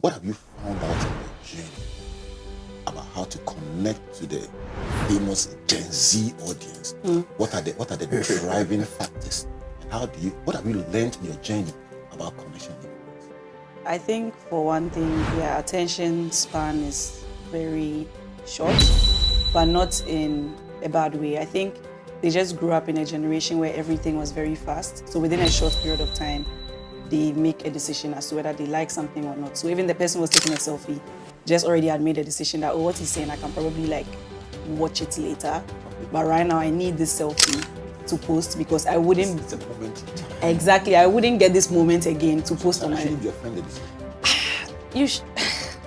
What have you found out in your journey about how to connect to the famous Gen Z audience? What are the driving factors? And what have you learned in your journey about connection? I think for one thing, their attention span is very short, but not in a bad way. I think they just grew up in a generation where everything was very fast. So within a short period of time, they make a decision as to whether they like something or not. So even the person who was taking a selfie just already had made a decision that, what he's saying, I can probably watch it later. But right now I need this selfie to post because I wouldn't... It's a moment in time. Exactly. I wouldn't get this moment again to post on my... Shouldn't be offended. You should...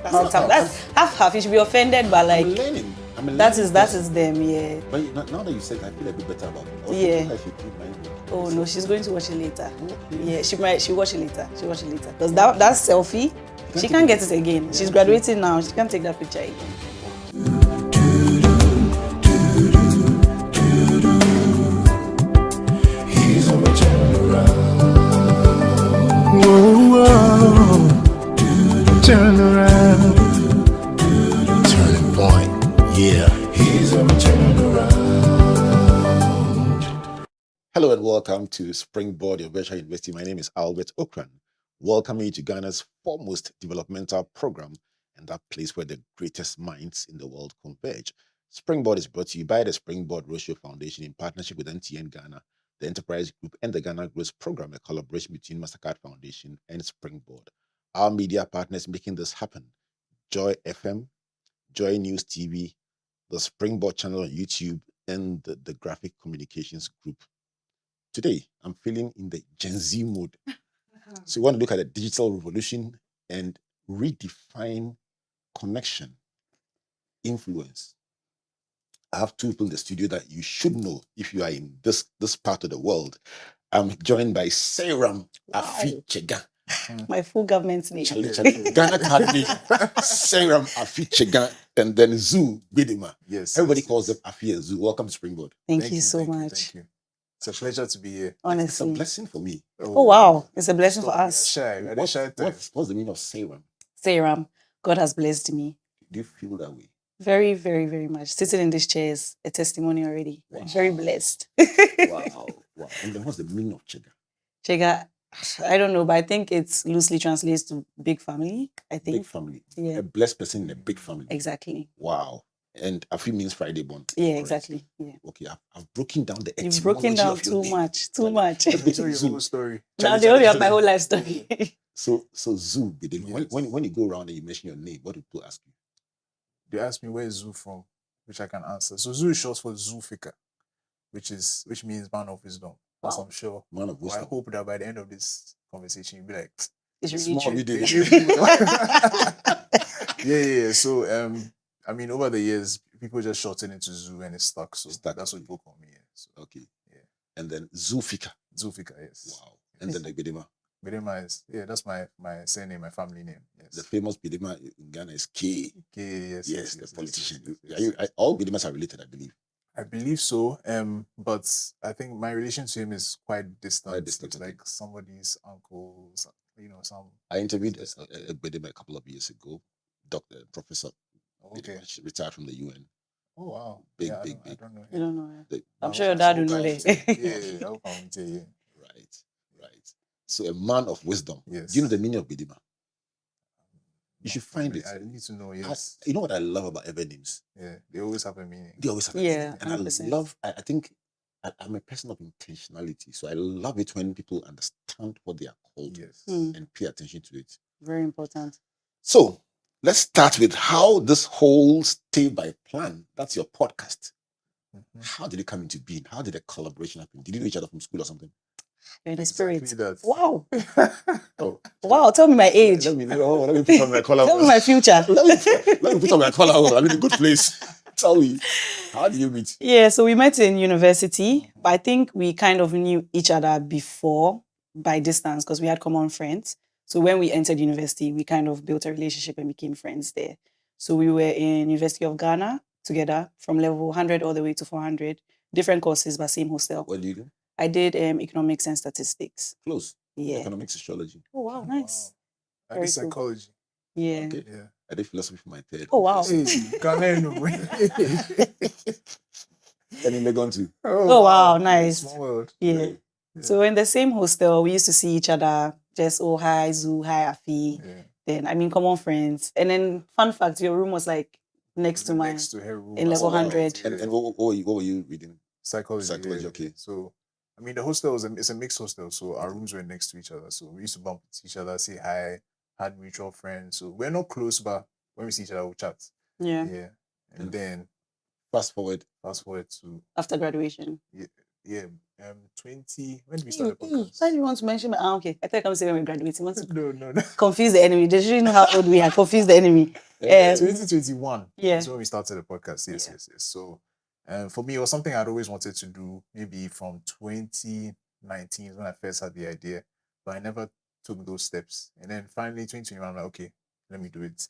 That's half. You should be offended, but I'm learning. That is them, yeah. But now that you said, I feel a bit better about it. Also, Yeah. I should keep my name. Oh no, she's going to watch it later. Okay. Yeah, she'll watch it later. Because that selfie, she can't get it again. She's graduating now. She can't take that picture again. He's on my turnaround. Whoa, turn around. Turning point, yeah. He's on my turnaround. Hello and welcome to Springboard, your virtual university. My name is Albert Okran. Welcoming you to Ghana's foremost developmental program and that place where the greatest minds in the world converge. Springboard is brought to you by the Springboard Roadshow Foundation in partnership with NTN Ghana, the Enterprise Group, and the Ghana Growth Program, a collaboration between Mastercard Foundation and Springboard. Our media partners making this happen: Joy FM, Joy News TV, the Springboard channel on YouTube, and the Graphic Communications Group. Today, I'm feeling in the Gen Z mood. So we want to look at the digital revolution and redefine connection, influence. I have two people in the studio that you should know if you are in this part of the world. I'm joined by Sayram Afi Tsegah. My full government name. Ghana card name. Sayram Afi Tsegah, and then Zuutg. Yes. Everybody calls them Afi and Zoo. Welcome to Springboard. Thank you so much. Thank you. It's a pleasure to be here. It's a Honestly. blessing for me. Oh wow, it's a blessing for us. Shy. What's the meaning of Sayram? Sayram, God has blessed me. Do you feel that way? Very, very, very much. Sitting in this chair is a testimony already. Wow. I'm very blessed. Wow. And then what's the meaning of Tsegah? Tsegah, I don't know, but I think it's loosely translates to big family, I think. Big family. Yeah. A blessed person in a big family. Exactly. Wow. And Afi means Friday born. Yeah, Correct. exactly. Yeah. Okay, I've broken down the You've broken etymology down of your too name. much. Too much. Let's go Tell to your Zoo. whole story. Now they only have my whole life story. So Zoo, Yes. when you go around and you mention your name, what do people ask you? They asked me where is Zoo from, which I can answer. So Zoo is short for Zuutg, which means man of wisdom. As Wow. I'm sure. Man of Well, I wisdom. hope that by the end of this conversation you'll be like, It's really Small true. video. yeah. So I mean, over the years, people just shorten it to Zoo and it's stuck. So It's stuck. that's what people call me. Yeah. So Okay. Yeah. And then Zoofika. Zuutg, yes. Wow. And then the Bidema. Bedema is that's my surname, my family name. Yes. The famous Bidema in Ghana is K. Okay, Yes, the politician. yes. All Bidemas are related, I believe. I believe so. But I think my relation to him is quite distant. Quite distant, It's okay. like somebody's uncle, some. I interviewed a Bidema a couple of years ago. Professor Okay. Bidema, retired from the UN. Oh wow. Big, Yeah, big, I big. don't know. You don't know. I'm I'll- sure your I'll dad will come know and that. tell you. Yeah, I'll come and tell you. Right. So a man of wisdom. Yes. Do you know the meaning of Bidema? You should find I it. need to know. Yes. You know what I love about ever names? Yeah. They always have a meaning. They always have a Yeah, meaning. And 100%. I think I'm a person of intentionality. So I love it when people understand what they are called Yes. and pay attention to it. Very important. So let's start with how this whole StayByPlan, that's your podcast. Mhm. How did it come into being? How did the collaboration happen? Did you know each other from school or something? You're in the spirit. Exactly that. Wow. Oh, Wow. Tell me my age. let me put on my collar. Tell me my future. let me put on my collar. I'm in a good place. Tell me, how did you meet? Yeah, so we met in university, but I think we kind of knew each other before by distance because we had common friends. So when we entered university, we kind of built a relationship and became friends there. So we were in University of Ghana together from level 100 all the way to 400, different courses, but same hostel. What do you do? I did economics and statistics. Close. Yeah. Economic sociology. Oh, wow, nice. Wow. I Very did cool. psychology. Yeah. Okay. Yeah. I did philosophy for my third. Oh, wow. Hey, can learn. And in Legon too. Oh, wow, Yeah, nice. small world. Yeah. Right. So in the same hostel, we used to see each other. Just, oh, hi, Zoo, hi, Afi. Yeah. Then, I mean, common friends. And then, fun fact, your room was like next to mine. Next to her room. in level as well. 100. And Yeah. what were you reading? Psychology. Psychology, Yeah. okay. So, I mean, the hostel it's a mixed hostel, so our rooms were next to each other. So we used to bump into each other, say hi, had mutual friends. So we're not close, but when we see each other, we chat. Yeah. Yeah. And then Fast forward. to After graduation. yeah, 20. When did we start the Why podcast? do you want to mention? Okay. I thought I come say when we graduated. You want to No. confuse the enemy. They shouldn't know how old we are. Confuse the enemy. 2021 Yeah. is when we started the podcast. Yes. So, for me, it was something I'd always wanted to do. Maybe from 2019 is when I first had the idea, but I never took those steps. And then finally, 2021, I'm like, okay, let me do it.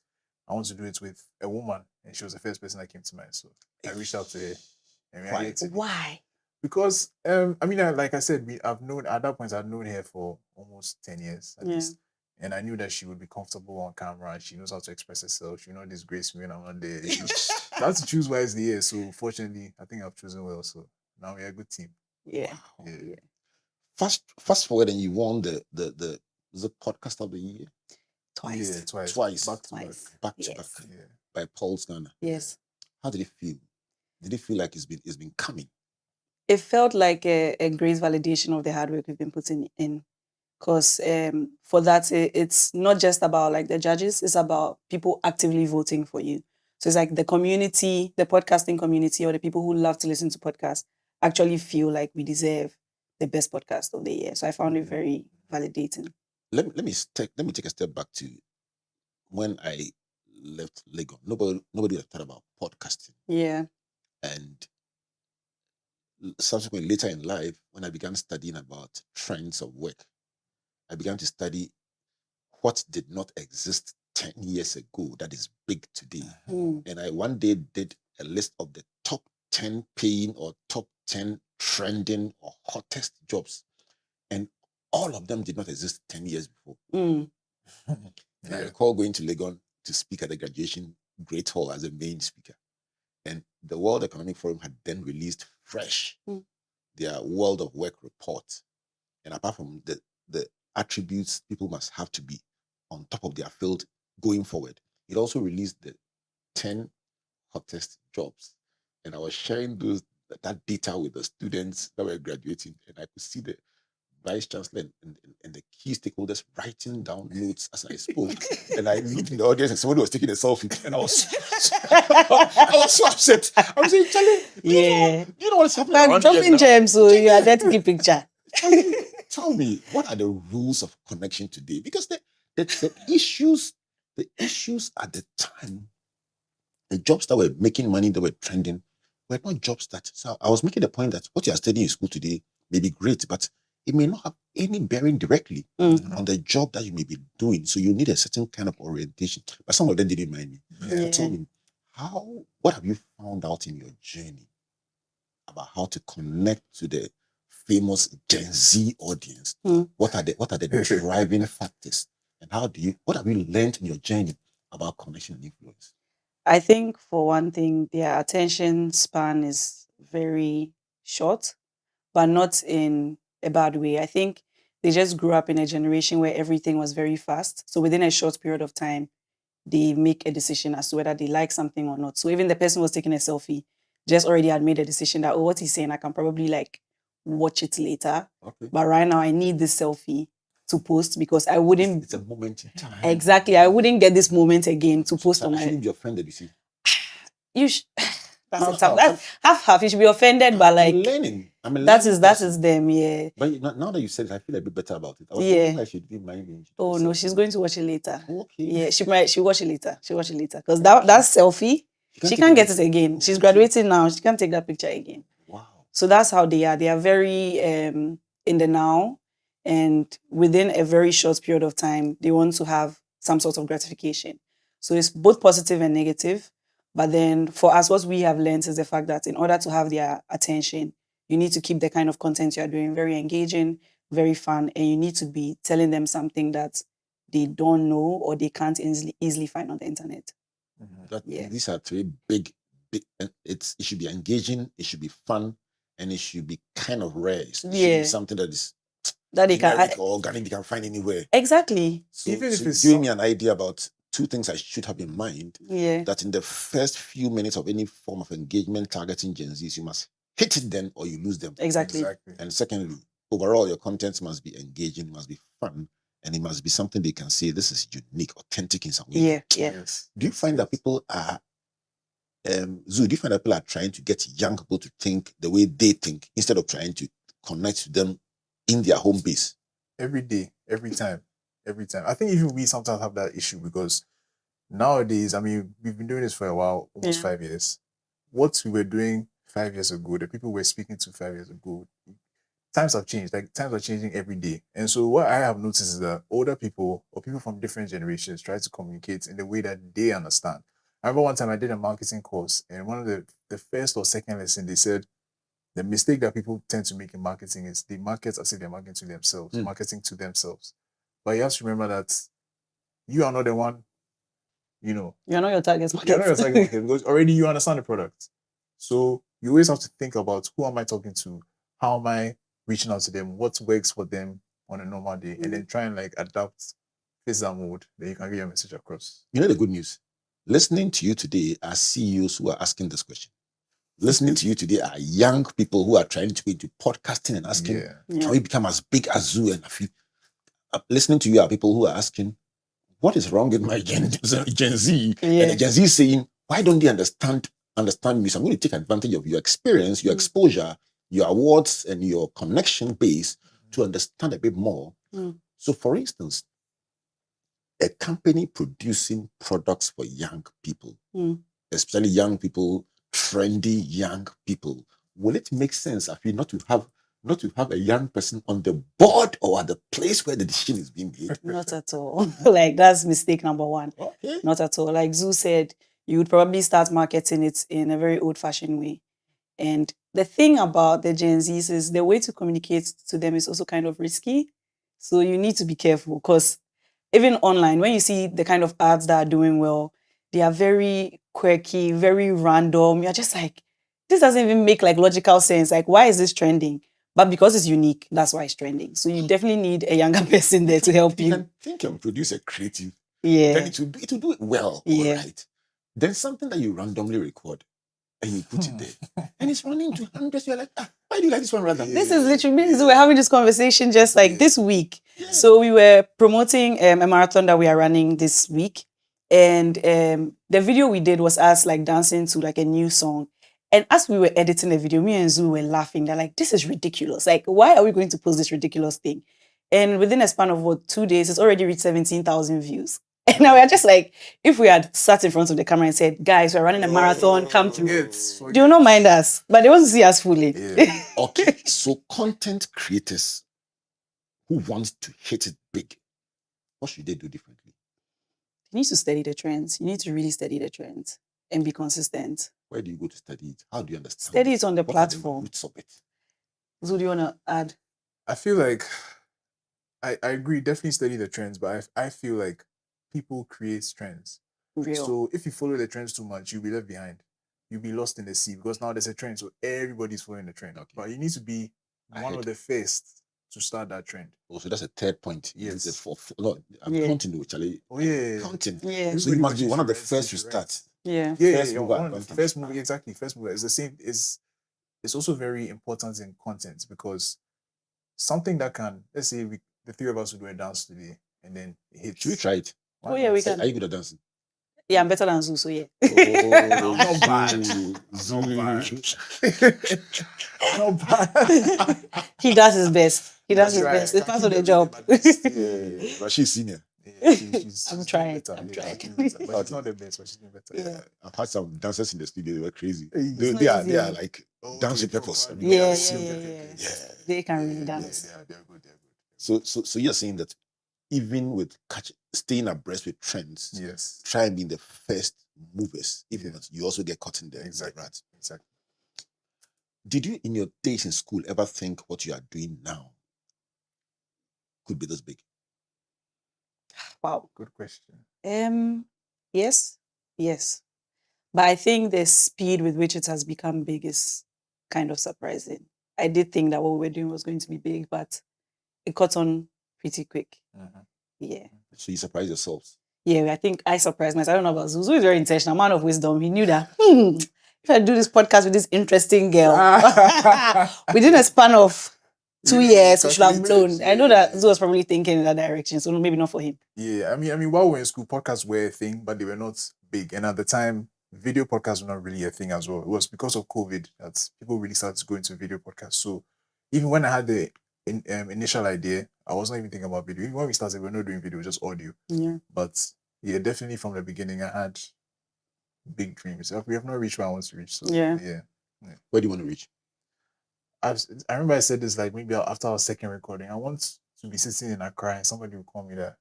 I want to do it with a woman, and she was the first person that came to mind. So I reached out to her, and we Why? had it. Why? Because I mean, like I said, I've known at that point I'd known her for almost 10 years at Yeah. least, and I knew that she would be comfortable on camera. She knows how to express herself. She knows this grace me when I'm not there. I have to choose wisely here. So fortunately, I think I've chosen well. So now we're a good team. Yeah. Yeah. Fast forward, and you won the podcast of the year Twice. Yeah, twice. Twice. Back to Twice. back to Yes. back back. Yeah. by Paul's Ghana. Yes. How did it feel? Did it feel like it's been coming? It felt like a great validation of the hard work we've been putting in. Because for that, it's not just about like the judges, it's about people actively voting for you. So it's like the community, the podcasting community, or the people who love to listen to podcasts actually feel like we deserve the best podcast of the year. So I found it very validating. Let me take a step back to when I left Lagos. Nobody had thought about podcasting. Yeah. And subsequently, later in life, when I began studying about trends of work, I began to study what did not exist 10 years ago that is big today. Mm. And I one day did a list of the top 10 paying or top 10 trending or hottest jobs. And all of them did not exist 10 years before. Mm. And I recall going to Legon to speak at the graduation Great Hall as a main speaker. And the World Economic Forum had then released fresh their World of Work report. And apart from the attributes people must have to be on top of their field going forward, it also released the 10 hottest jobs. And I was sharing that data with the students that were graduating, and I could see the vice chancellor and the key stakeholders writing down notes as I spoke. And I looked in the audience and somebody was taking a selfie, and I was so upset. I was saying, Charlie, Yeah. you know what's happening? Like around here dropping now? gems, so you are there to keep picture. Tell me, what are the rules of connection today? Because the issues at the time, the jobs that were making money, that were trending, were not jobs that. So I was making the point that what you are studying in school today may be great, but it may not have any bearing directly on the job that you may be doing. So you need a certain kind of orientation. But some of them didn't mind me. Yeah. Tell me, what have you found out in your journey about how to connect to the famous Gen Z audience? What are the driving factors, and what have you learned in your journey about connection and influence? I think for one thing, their attention span is very short, but not in a bad way. I think they just grew up in a generation where everything was very fast. So within a short period of time, they make a decision as to whether they like something or not. So even the person who was taking a selfie just already had made a decision that, what he's saying, I can probably like watch it later. Okay. But right now I need this selfie to post because I wouldn't. It's a moment in time. Exactly. I wouldn't get this moment again to post on I my. shouldn't be offended, you see. You should. That's Half. You should be offended, but like I'm learning. that is them, yeah. But now that you said it, I feel a bit better about it. I was Yeah. thinking I should be minding. Oh no, she's going to watch it later. Okay. Yeah, she'll watch it later. Because that selfie, she can't get it again. She's graduating now. She can't take that picture again. Wow. So that's how they are. They are very in the now, and within a very short period of time, they want to have some sort of gratification. So it's both positive and negative. But then for us, what we have learned is the fact that in order to have their attention, you need to keep the kind of content you are doing very engaging, very fun, and you need to be telling them something that they don't know or they can't easily find on the internet. Yeah. These are three big. It should be engaging, it should be fun, and it should be kind of rare. It should be something that is that they can or organic, they can find anywhere. Exactly. So, Even if it's giving me an idea about two things I should have in mind. Yeah. That in the first few minutes of any form of engagement targeting Gen Zs, you must hit it then or you lose them. Exactly. And secondly, overall, your content must be engaging, must be fun, and it must be something they can say this is unique, authentic in some way. Yeah. Yes. Do you find that people are Zoo, do you find that people are trying to get young people to think the way they think instead of trying to connect to them in their home base? Every day, every time. I think even we sometimes have that issue because nowadays, I mean, we've been doing this for a while, almost 5 years. What we were doing 5 years ago, the people we're speaking to 5 years ago, times have changed. Like, times are changing every day. And so what I have noticed is that older people or people from different generations try to communicate in the way that they understand. I remember one time I did a marketing course, and one of the first or second lesson, they said the mistake that people tend to make in marketing is they market as if they're marketing to themselves. But you have to remember that you are not the one, you're not your target market. You're not your target market because already you understand the product. So you always have to think about who am I talking to? How am I reaching out to them? What works for them on a normal day? And then try and adapt, face that mode, then you can get your message across. You know the good news? Listening to you today are CEOs who are asking this question. Listening to you today are young people who are trying to go into podcasting and asking, can we become as big as Zoo and Afi? Listening to you are people who are asking, what is wrong with my Gen Z? And the Gen Z is saying, why don't they understand me? So I'm going to take advantage of your experience, your exposure, your awards, and your connection base to understand a bit more. So, for instance, a company producing products for young people, especially young people, trendy young people, will it make sense if you not to have a young person on the board or at the place where the decision is being made? Not at all. That's mistake number one. Okay. Not at all. Like Zoo said, you would probably start marketing it in a very old-fashioned way. And the thing about the Gen Zs is the way to communicate to them is also kind of risky. So you need to be careful because even online, when you see the kind of ads that are doing well, they are very quirky, very random. You're just like, this doesn't even make logical sense. Like, why is this trending? But because it's unique, that's why it's trending. So you definitely need a younger person there to help you. I think and produce a creative. Yeah. Then it will do it well. Yeah. All right. Then something that you randomly record and you put it there. And it's running to hundreds. You're like, why do you like this one rather than this? Is literally me. So we're having this conversation just this week. Yeah. So we were promoting a marathon that we are running this week. And the video we did was us dancing to a new song. And as we were editing the video, me and Zoo were laughing. They're like, this is ridiculous. Like, why are we going to post this ridiculous thing? And within a span of 2 days, it's already reached 17,000 views. And now we're just like, if we had sat in front of the camera and said, guys, we're running a marathon, come through. They will not mind us, but they want to see us fully. Yeah. Okay, so content creators who want to hit it big, what should they do differently? You need to study the trends. You need to really study the trends and be consistent. Where do you go to study it? How do you understand Study it on the platform. Are the roots of it? So do you want to add? I feel like, I agree, definitely study the trends, but I feel like people create trends. Real. So if you follow the trends too much, you'll be left behind. You'll be lost in the sea because now there's a trend, so everybody's following the trend. Okay. But you need to be one of the first to start that trend. Oh, so that's a third point. Yes. I'm counting though, Charlie. Oh, yeah. Counting. Yeah. So you must be one of the first to start. Yeah. First mover. First mover, exactly. First mover. It's the same. It's also very important in content because something that can, let's say the three of us will do a dance today and then it hits. Should we try it? Oh, yeah, we can. Are you good at dancing? Yeah, I'm better than Zoo, so yeah. Oh, not bad. Not bad. He does his best. He does his best. It's part of the job. Yeah, but she's senior. Yeah, I'm trying. I'm trying. But it's not the best, but she's doing better. Yeah. I've had some dancers in the studio. They were crazy. They are like dancing purpose. Yeah. They can really dance. Yeah, they're good. So you're saying that even with staying abreast with trends, yes, try and be the first movers. If not, you also get caught in there. Exactly. Right? Exactly. Did you, in your days in school, ever think what you are doing now could be this big? Wow. Good question. Yes. But I think the speed with which it has become big is kind of surprising. I did think that what we were doing was going to be big, but it caught on pretty quick. Yeah. So you surprise yourselves. Yeah, I think I surprised myself. I don't know about Zuzu. Is very intentional, man of wisdom. He knew that if I do this podcast with this interesting girl within a span of 2 years, we should have blown. I know that Zuzu was probably thinking in that direction, so maybe not for him. Yeah, I mean, while we were in school, podcasts were a thing, but they were not big. And at the time, video podcasts were not really a thing as well. It was because of COVID that people really started to go into video podcasts. So even when I had the initial idea, I wasn't even thinking about video. Even when we started, we were not doing video, just audio. Yeah. But yeah, definitely from the beginning, I had big dreams. We have not reached where I want to reach. So Yeah. Where do you want to reach? I remember I said this like maybe after our second recording. I want to be sitting in Accra and somebody will call me that.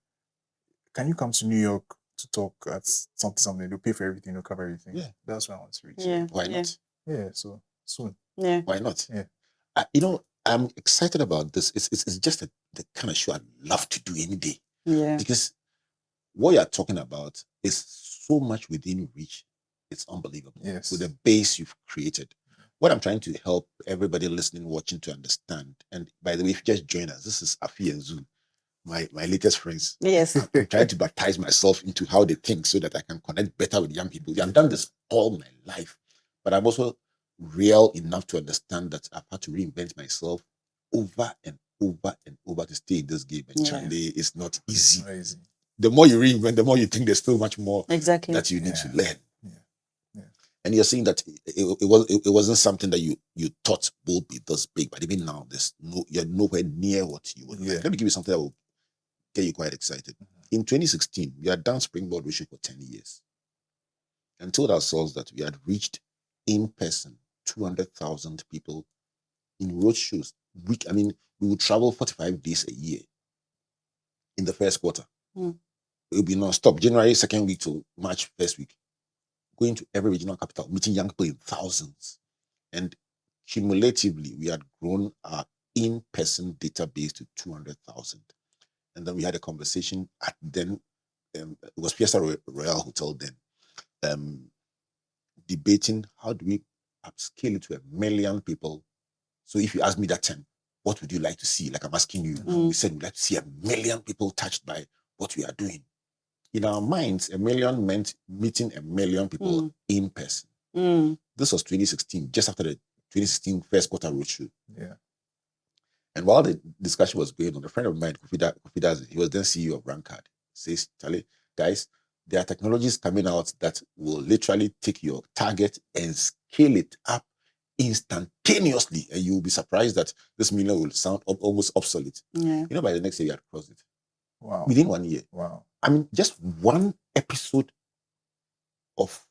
Can you come to New York to talk at something? They'll pay for everything, they'll cover everything. Yeah. That's where I want to reach. Yeah. Why not? Yeah, so soon. Yeah. Why not? Yeah. I'm excited about this. It's just the kind of show I'd love to do any day. Yeah. Because what you're talking about is so much within reach. It's unbelievable. Yes. With the base you've created. What I'm trying to help everybody listening, watching to understand. And by the way, if you just join us, this is Afi and Zuutg, my latest friends. Yes. I'm trying to baptize myself into how they think so that I can connect better with young people. I've done this all my life, but I'm also real enough to understand that I've had to reinvent myself over and over and over to stay in this game. And Yeah. Charlie, it's not easy. Crazy. The more you reinvent, the more you think there's still much more Exactly. that you need to learn. Yeah. And you're saying that it wasn't something that you thought will be this big, but even now you're nowhere near what you would like. Let me give you something that will get you quite excited. In 2016, we had done Springboard Vision for 10 years and told ourselves that we had reached in person 200,000 people in road shows. We would travel 45 days a year in the first quarter. It will be non-stop, January 2nd week to March 1st week. Going to every regional capital, meeting young people in thousands. And cumulatively, we had grown our in-person database to 200,000. And then we had a conversation at then, it was Fiesta Royal Hotel then, debating how do we upscale it to 1 million people. So if you ask me that time, what would you like to see? Like I'm asking you, we said we'd like to see 1 million people touched by what we are doing. In our minds, 1 million meant meeting 1 million people in person. This was 2016, just after the 2016 first quarter roadshow. Yeah. And while the discussion was going on, a friend of mine, Kofi, he was then CEO of Rankard, says, Charlie, guys, there are technologies coming out that will literally take your target and scale it up instantaneously. And you'll be surprised that this million will sound almost obsolete. Yeah. By the next year, we had crossed it. Wow. Within 1 year. Wow. I mean, just one episode of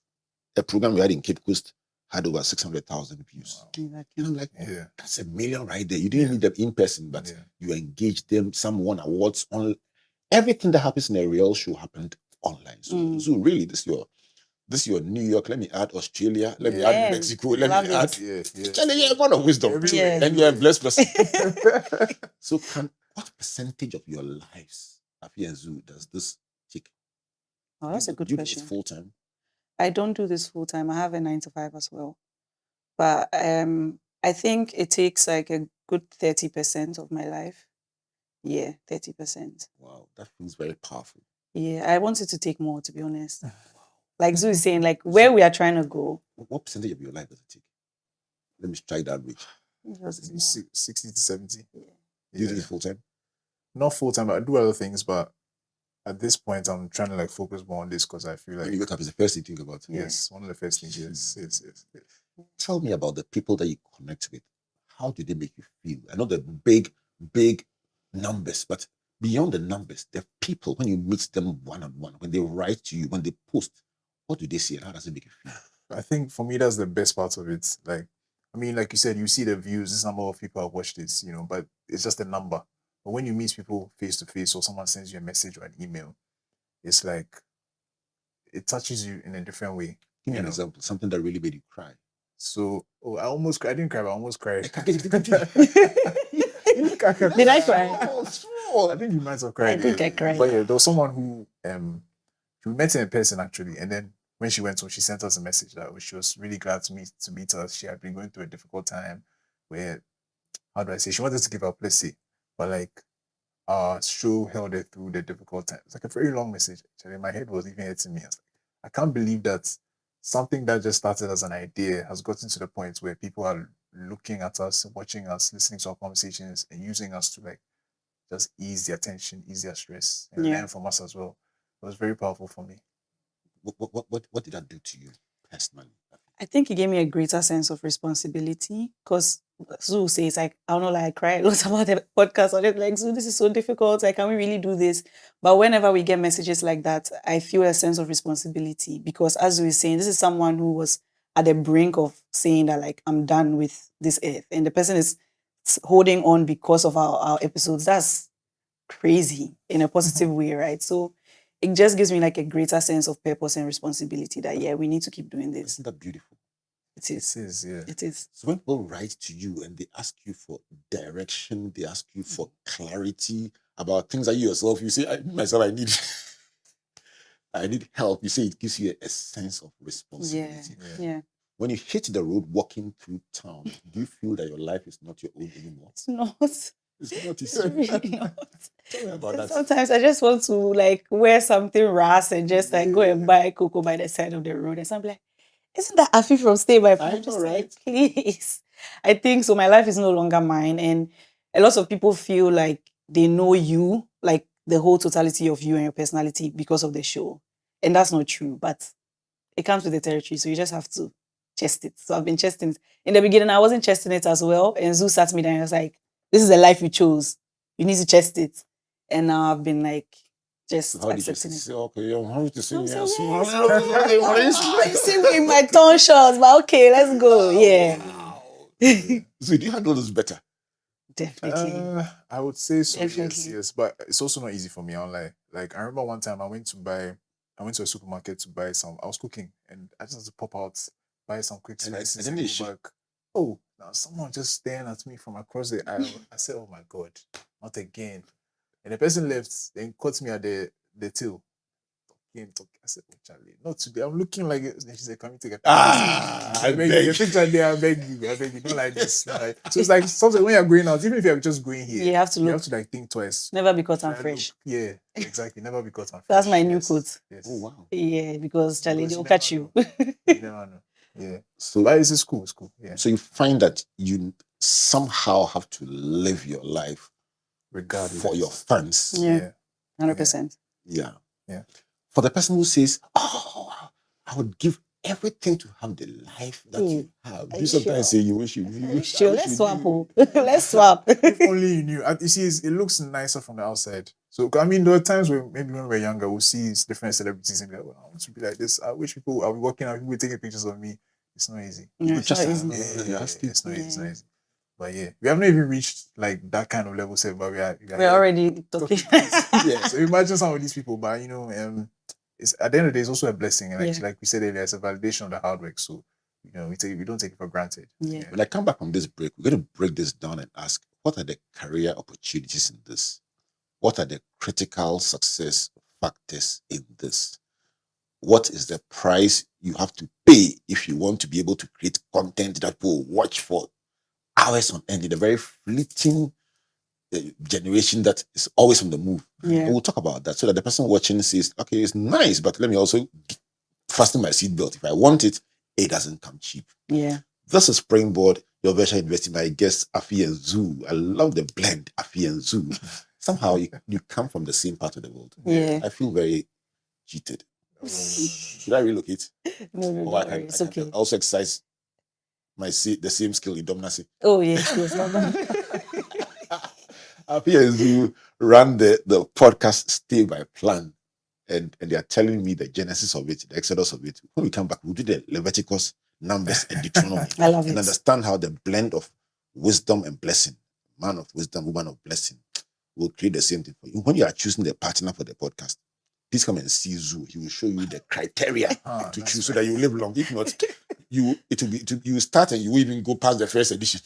a program we had in Cape Coast had over 600,000 views. Exactly. And I'm like, Yeah. that's 1 million right there. You didn't need them in person, but you engaged them. Some won awards on everything that happens in a real show happened online. So really, this is your New York. Let me add Australia. Let me add Mexico. Let me add. Charlie, you're a man of wisdom, and you're a blessed person. So, what percentage of your lives, Afi and Zuutg, does this take? Oh, that's a good question. Full time. I don't do this full time. I have a 9 to 5 as well. But I think it takes like a good 30% of my life. Yeah, 30%. Wow, that feels very powerful. Yeah, I want it to take more, to be honest. Like Zuutg is saying, like where we are trying to go. What percentage of your life does it take? Let me strike that bridge. 60 to 70. Do you think it's full time? Not full time, but I do other things. But at this point, I'm trying to like focus more on this because I feel like When you wake up, it's the first thing you think about. yes, one of the first things. Yes. Tell me about the people that you connect with. How do they make you feel? I know the big numbers, but beyond the numbers, the people, when you meet them one-on-one, when they write to you, when they post, what do they say and how does it make you feel? I think for me, that's the best part of it. Like, I mean, like you said, you see the views, this number of people have watched this, but it's just a number. But when you meet people face to face or someone sends you a message or an email, it's like, it touches you in a different way. Give me an example, something that really made you cry. So, I didn't cry, but I almost cried. Did I cry? Small. I think you might have cried. I think I cried. But yeah, there was someone who we met in person actually, and then when she went home, she sent us a message that she was really glad to meet us. She had been going through a difficult time where, how do I say, she wanted to give up, let's say, but like our show held her through the difficult times. It's like a very long message. Actually, my head was even hurting me. I was like, I can't believe that something that just started as an idea has gotten to the point where people are looking at us, watching us, listening to our conversations, and using us to like just ease their tension, ease their stress, and learn from us as well. It was very powerful for me. What did that do to you personally? I think it gave me a greater sense of responsibility because Zoo says, like, I don't know, like I cry a lot about the podcast. I'm like, Zoo, this is so difficult. Like, can we really do this? But whenever we get messages like that, I feel a sense of responsibility because, as Zoo is saying, this is someone who was at the brink of saying that, like, I'm done with this earth. And the person is holding on because of our episodes. That's crazy in a positive way, right? So it just gives me like a greater sense of purpose and responsibility that, yeah, we need to keep doing this. Isn't that beautiful? It is. Yeah. It is. So when people write to you and they ask you for direction, they ask you for clarity about things that you yourself, you say, I need help. You say it gives you a sense of responsibility. Yeah. When you hit the road walking through town, do you feel that your life is not your own anymore? It's not. It's not. It's really not. Tell me about that. Sometimes I just want to like wear something rash and just like go and buy cocoa by the side of the road. And so I'm like, isn't that Afi from StayByPlan? I know, right? Like, please. I think so. My life is no longer mine. And a lot of people feel like they know you, like the whole totality of you and your personality because of the show. And that's not true. But it comes with the territory. So you just have to chest it. So I've been chesting it. In the beginning, I wasn't chesting it as well. And Zoo sat me down and was like, this is the life you chose. You need to chest it. And now I've been like, just accepting it. Say, okay, I'm happy to see you. So, you see me in my tone shorts, but okay, let's go. Yeah. Wow. So do you handle this better? Definitely. I would say so. Definitely. Yes, but it's also not easy for me. I'm like I remember one time I went to a supermarket to buy some. I was cooking and I just had to pop out, buy some quick spices and go back. Oh, now someone just staring at me from across the aisle. I said, "Oh my God, not again!" And the person left, then caught me at the till. I said, "Oh, Charlie, not today. I'm looking like it." Then she said, "Can we take a picture?" I beg you. Picture there. I beg you. Don't like this. So it's like something when you're going out, even if you're just going here, you have to like think twice. Never be caught unfresh. Yeah, exactly. Never be caught unfresh. That's my new quote. Yes. Oh wow. Yeah, because Charlie, they'll catch you. You never know. Yeah. So that is cool. It's cool. Yeah. So you find that you somehow have to live your life regardless for your fans. Yeah. 100%. Yeah. Yeah. For the person who says, "Oh, I would give everything to have the life that you have." You sometimes say you wish you knew. Sure, let's swap. Let's swap. If only you knew. You see, it looks nicer from the outside. So I mean, there are times where maybe when we're younger, we'll see different celebrities and be like, "Well, I want to be like this. I wish people are working out, people taking pictures of me." It's not easy. It's not easy. It's not easy. But yeah, we have not even reached like that kind of level, but we're already talking. Yeah. So imagine some of these people, but it's at the end of the day, it's also a blessing, and like we said earlier, it's a validation of the hard work. So we don't take it for granted. Yeah. When I come back from this break, we're going to break this down and ask, what are the career opportunities in this? What are the critical success factors in this? What is the price you have to pay if you want to be able to create content that will watch for hours on end in a very fleeting generation that is always on the move? Yeah. We'll talk about that so that the person watching says, okay, it's nice, but let me also fasten my seatbelt. If I want it, it doesn't come cheap. Yeah. This is Springboard, your venture investing. My guest, Afi and Zoo. I love the blend, Afi and Zoo. Somehow you come from the same part of the world. Yeah. I feel very cheated. Should I relocate? No, it's okay. I also exercise the same skill in dominancy. Oh, yes. Afi and Zoo ran the podcast StayByPlan, and they are telling me the genesis of it, the exodus of it. When we come back, we'll do the Leviticus, Numbers, and Deuteronomy. I love and it. understand how the blend of wisdom and blessing, man of wisdom, woman of blessing, will create the same thing for you. When you are choosing the partner for the podcast, please come and see Zoo. He will show you the criteria to choose so that you live long. If not, you start and you will even go past the first edition.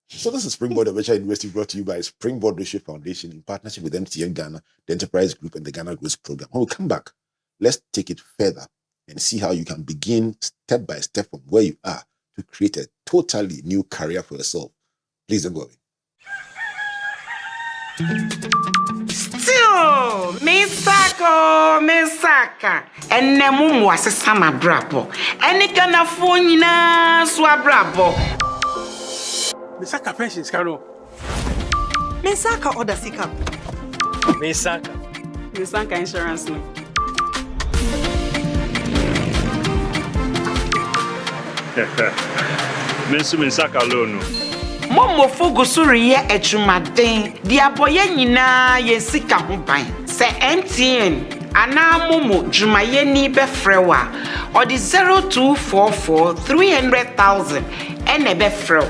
So this is Springboard Adventure University, brought to you by Springboard Ratio Foundation in partnership with MTN Ghana, the Enterprise Group, and the Ghana Growth Program. When we come back, let's take it further and see how you can begin step by step from where you are to create a totally new career for yourself. Please don't go away. Still, Misaka, and Nemu was a summer brabo, and it can afford swab. Misaka pensions, Carol. Misaka order sika. Misaka insurance. No. Misaka loan. Momo Fogusuri ye echumaden, diaboye nina ye sika hubai. Se MTN, ana momo jumaye ni befrewa, or the 0244 300,000 ene befrew.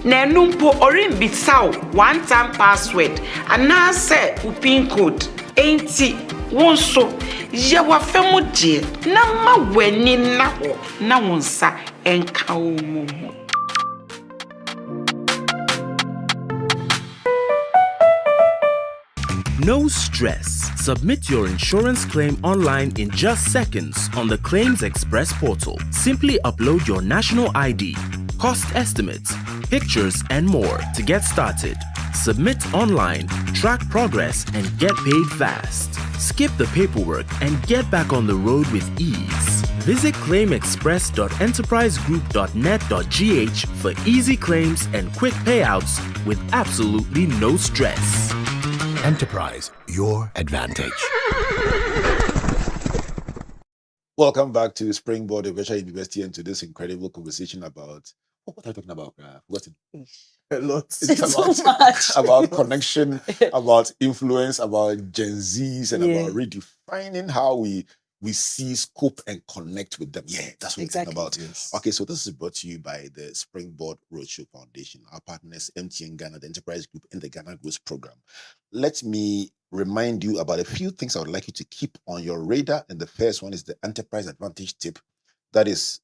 Nenumpo orin bitsaw one-time password, ana se upin code, enti wonso, ye wafemu die, na ma weni na ho, na wonsa enka umumu. No stress. Submit your insurance claim online in just seconds on the Claims Express portal. Simply upload your national ID, cost estimates, pictures, and more to get started. Submit online, track progress, and get paid fast. Skip the paperwork and get back on the road with ease. Visit claimexpress.enterprisegroup.net.gh for easy claims and quick payouts with absolutely no stress. Enterprise, your advantage. Welcome back to Springboard Adventure University and to this incredible conversation about what are we talking about? What's it? A lot. It's Too much. about connection, about influence, about Gen Zs, and about redefining how we see, scope, and connect with them. Yeah, that's what Exactly. we're talking about. Yes. Okay, so this is brought to you by the Springboard Roadshow Foundation, our partners, MTN Ghana, the Enterprise Group, and the Ghana Growth Program. Let me remind you about a few things I would like you to keep on your radar. And the first one is the Enterprise Advantage tip. That is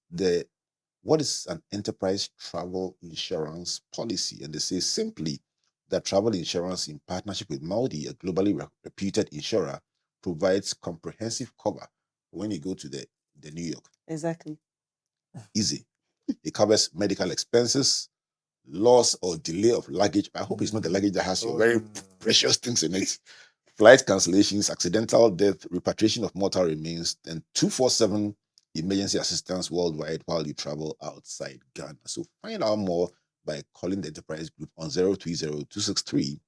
what is an enterprise travel insurance policy? And they say simply that travel insurance in partnership with Maudi, a globally reputed insurer, provides comprehensive cover when you go to the New York. Exactly. Easy. It covers medical expenses, loss or delay of luggage. I hope it's not the luggage that has your very precious things in it. Flight cancellations, accidental death, repatriation of mortal remains, and 247 emergency assistance worldwide while you travel outside Ghana. So find out more by calling the Enterprise Group on 030-263-4777.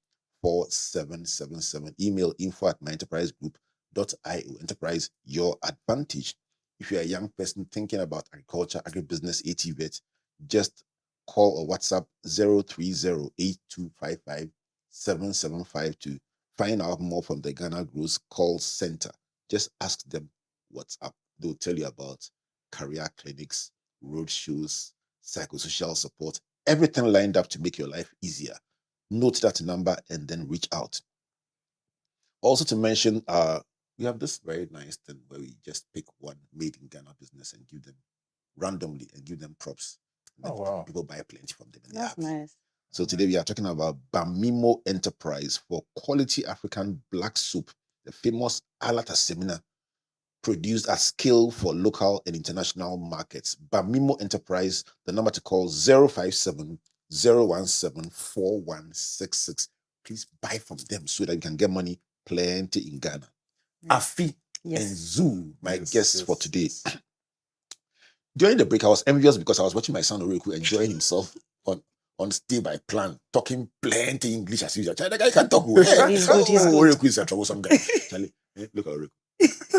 Email info@myenterprisegroup.io. Enterprise, your advantage. If you're a young person thinking about agriculture, agribusiness, ATVET, just call or WhatsApp 030-8255-7752 to find out more from the Ghana Growth Call Center. Just ask them what's up. They'll tell you about career clinics, road shows, psychosocial support, everything lined up to make your life easier. Note that number and then reach out. Also to mention, we have this very nice thing where we just pick one made in Ghana business and give them randomly and give them props. And Oh, wow. People buy plenty from them. And That's nice. So today we are talking about Bamimo Enterprise for quality African black soup, the famous Alata Semina, produced at scale for local and international markets. Bamimo Enterprise, the number to call 057-017-4166. Please buy from them so that you can get money plenty in Ghana. Afi and Zoo, my guests for today. During the break, I was envious because I was watching my son Oreku enjoying himself on StayByPlan, talking plenty English as usual. The guy can talk. He's good. Oreku is a troublesome guy. Charlie, look at Oreku.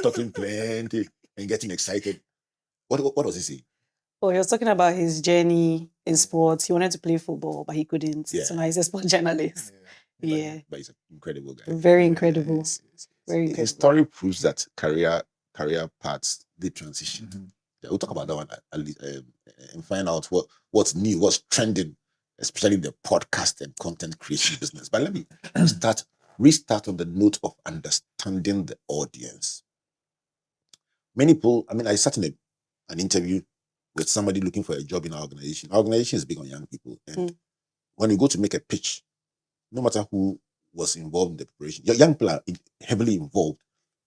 Talking plenty and getting excited. What was he saying? Oh, he was talking about his journey in sports. He wanted to play football, but he couldn't. Yeah. So now he's a sport journalist. Yeah. But he's an incredible guy. Very incredible. Yes. Very His incredible. story proves that career paths, they transition. Mhm. Yeah, we'll talk about that one at least, and find out what's new, what's trending, especially in the podcast and content creation business. But let me restart on the note of understanding the audience. Many people, I sat in an interview with somebody looking for a job in our organization. Our organization is big on young people. And when you go to make a pitch, no matter who was involved in the preparation, your young people are heavily involved.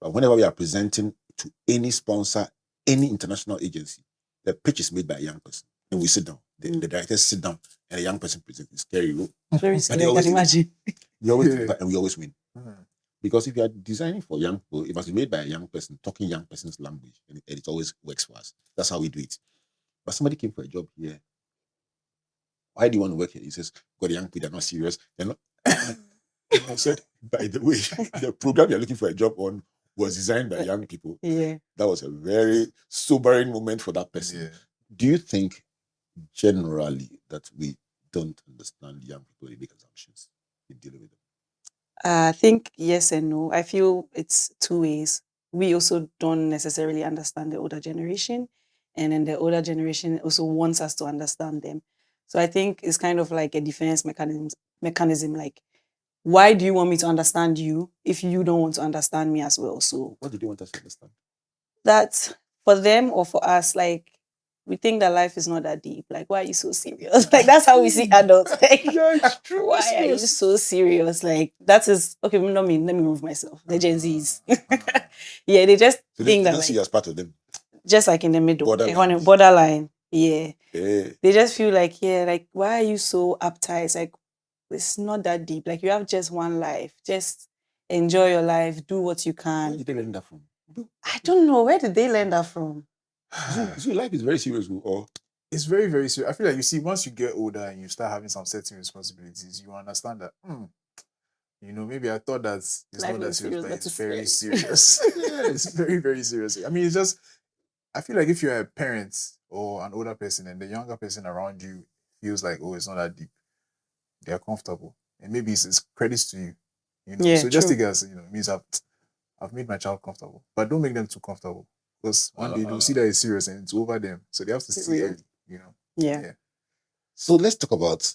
But whenever we are presenting to any sponsor, any international agency, the pitch is made by a young person. And we sit down. The directors sit down and a young person presents. It's scary, look. Very scary, I can imagine. We always and we always win. Because if you are designing for young people, it must be made by a young person, talking young person's language, and it always works for us. That's how we do it. But somebody came for a job here. Why do you want to work here? He says, "Got young people, they're not serious. They're not." I said, by the way, the program you're looking for a job on was designed by young people. Yeah. That was a very sobering moment for that person. Yeah. Do you think generally that we don't understand young people in big assumptions in dealing with them? I think yes and no. I feel it's two ways. We also don't necessarily understand the older generation, and then the older generation also wants us to understand them. So I think it's kind of like a defense mechanism. Like, why do you want me to understand you if you don't want to understand me as well? So What do they want us to understand? that's for them or for us. Like, we think that life is not that deep. Like, why are you so serious? Like, that's how we see adults. Like, Yeah, it's true. why are you so serious? Like, that is okay. Not me. Let me remove myself. The Gen Zs. Yeah, they just So think they that don't like, see you as part of them. just like in the middle, Borderline. borderline. Yeah, Yeah. they just feel like, yeah, like, why are you so uptight? It's like, it's not that deep. Like, you have just one life. Just enjoy your life. Do what you Where can. did they learn that from? I don't know. Where did they learn that from? So life is very serious, or It's very, very serious. I feel like, you see, once you get older and you start having some certain responsibilities, you understand that, maybe I thought that it's Life not that is serious, serious, but but it's it's very serious. serious. Yeah, it's very, very serious. I mean, it's just, I feel like if you're a parent or an older person and the younger person around you feels like, oh, it's not that deep, they're comfortable. And maybe it's credits to you. Yeah, so just true. take it as, it means I've made my child comfortable. But don't make them too comfortable. Because one day they'll see that it's serious and it's over them. So they have to see Real. early, Yeah. so let's talk about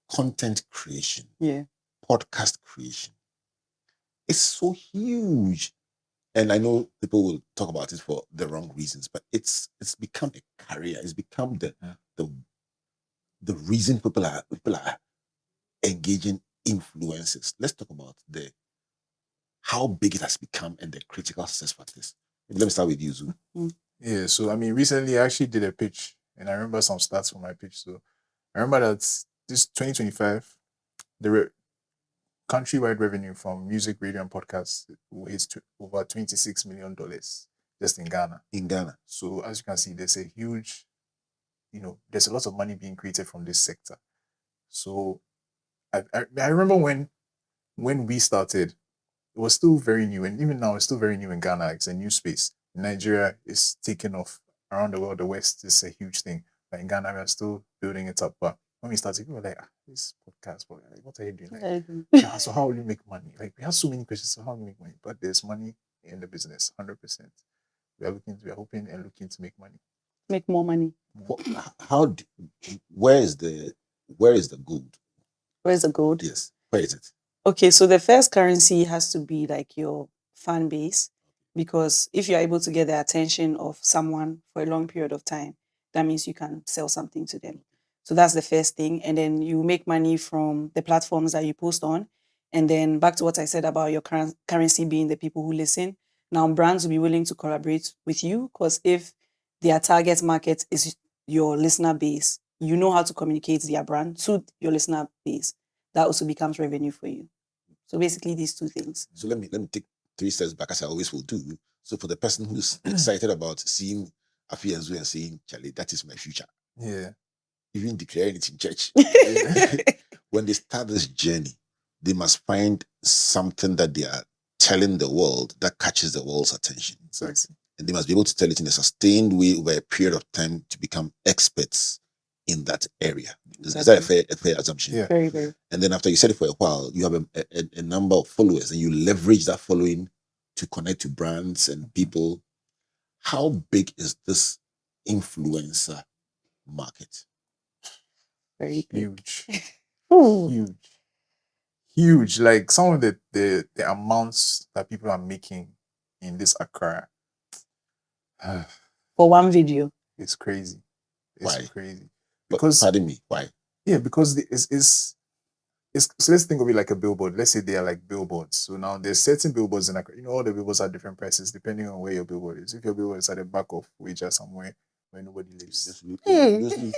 content creation, Yeah. podcast creation. It's so huge. And I know people will talk about it for the wrong reasons, but it's become a career. It's become the reason people are engaging influencers. Let's talk about how big it has become and the critical success factors. Let me start with you, Zu. Yeah, so I mean, recently I actually did a pitch, and I remember some stats from my pitch. So I remember that this 2025, the countrywide revenue from music, radio, and podcasts is over $26 million just in Ghana. In Ghana. So as you can see, there's a huge, there's a lot of money being created from this sector. So I remember when we started, it was still very new, and even now it's still very new in Ghana. It's a new space. In Nigeria, it's taken off. Around the world, the West is a huge thing. But in Ghana, we are still building it up. But when we started, people were like, this podcast, but like, what are you doing? Like, so how will you make money? Like, we have so many questions. So how will you make money? But there's money in the business, 100%. We are hoping and looking to make money. Make more money. Where is the gold? Where's the gold? Yes. Where is it? Okay, so the first currency has to be like your fan base, because if you're able to get the attention of someone for a long period of time, that means you can sell something to them. So that's the first thing. And then you make money from the platforms that you post on. And then back to what I said about your currency being the people who listen. Now, brands will be willing to collaborate with you, because if their target market is your listener base, you know how to communicate their brand to your listener base. That also becomes revenue for you. So basically, these two things. So let me take 3 steps back, as I always will do. So for the person who's excited about seeing Afi and Zuutg and saying, Charlie, that is my future. Yeah. Even declaring it in church. When they start this journey, they must find something that they are telling the world that catches the world's attention. Exactly. And they must be able to tell it in a sustained way over a period of time to become experts in that area. Is that a fair assumption? Yeah. Very, very. And then after you said it for a while, you have a number of followers, and you leverage that following to connect to brands and people. How big is this influencer market? Very big. Huge. Ooh. Huge. Like some of the amounts that people are making in this Accra, For one video. it's crazy. It's Why? crazy. But Because pardon me, why? Yeah, because so let's think of it like a billboard. Let's say they are like billboards. So now there's certain billboards, and all the billboards are different prices depending on where your billboard is. If your billboard is at the back of Ouija somewhere where nobody lives,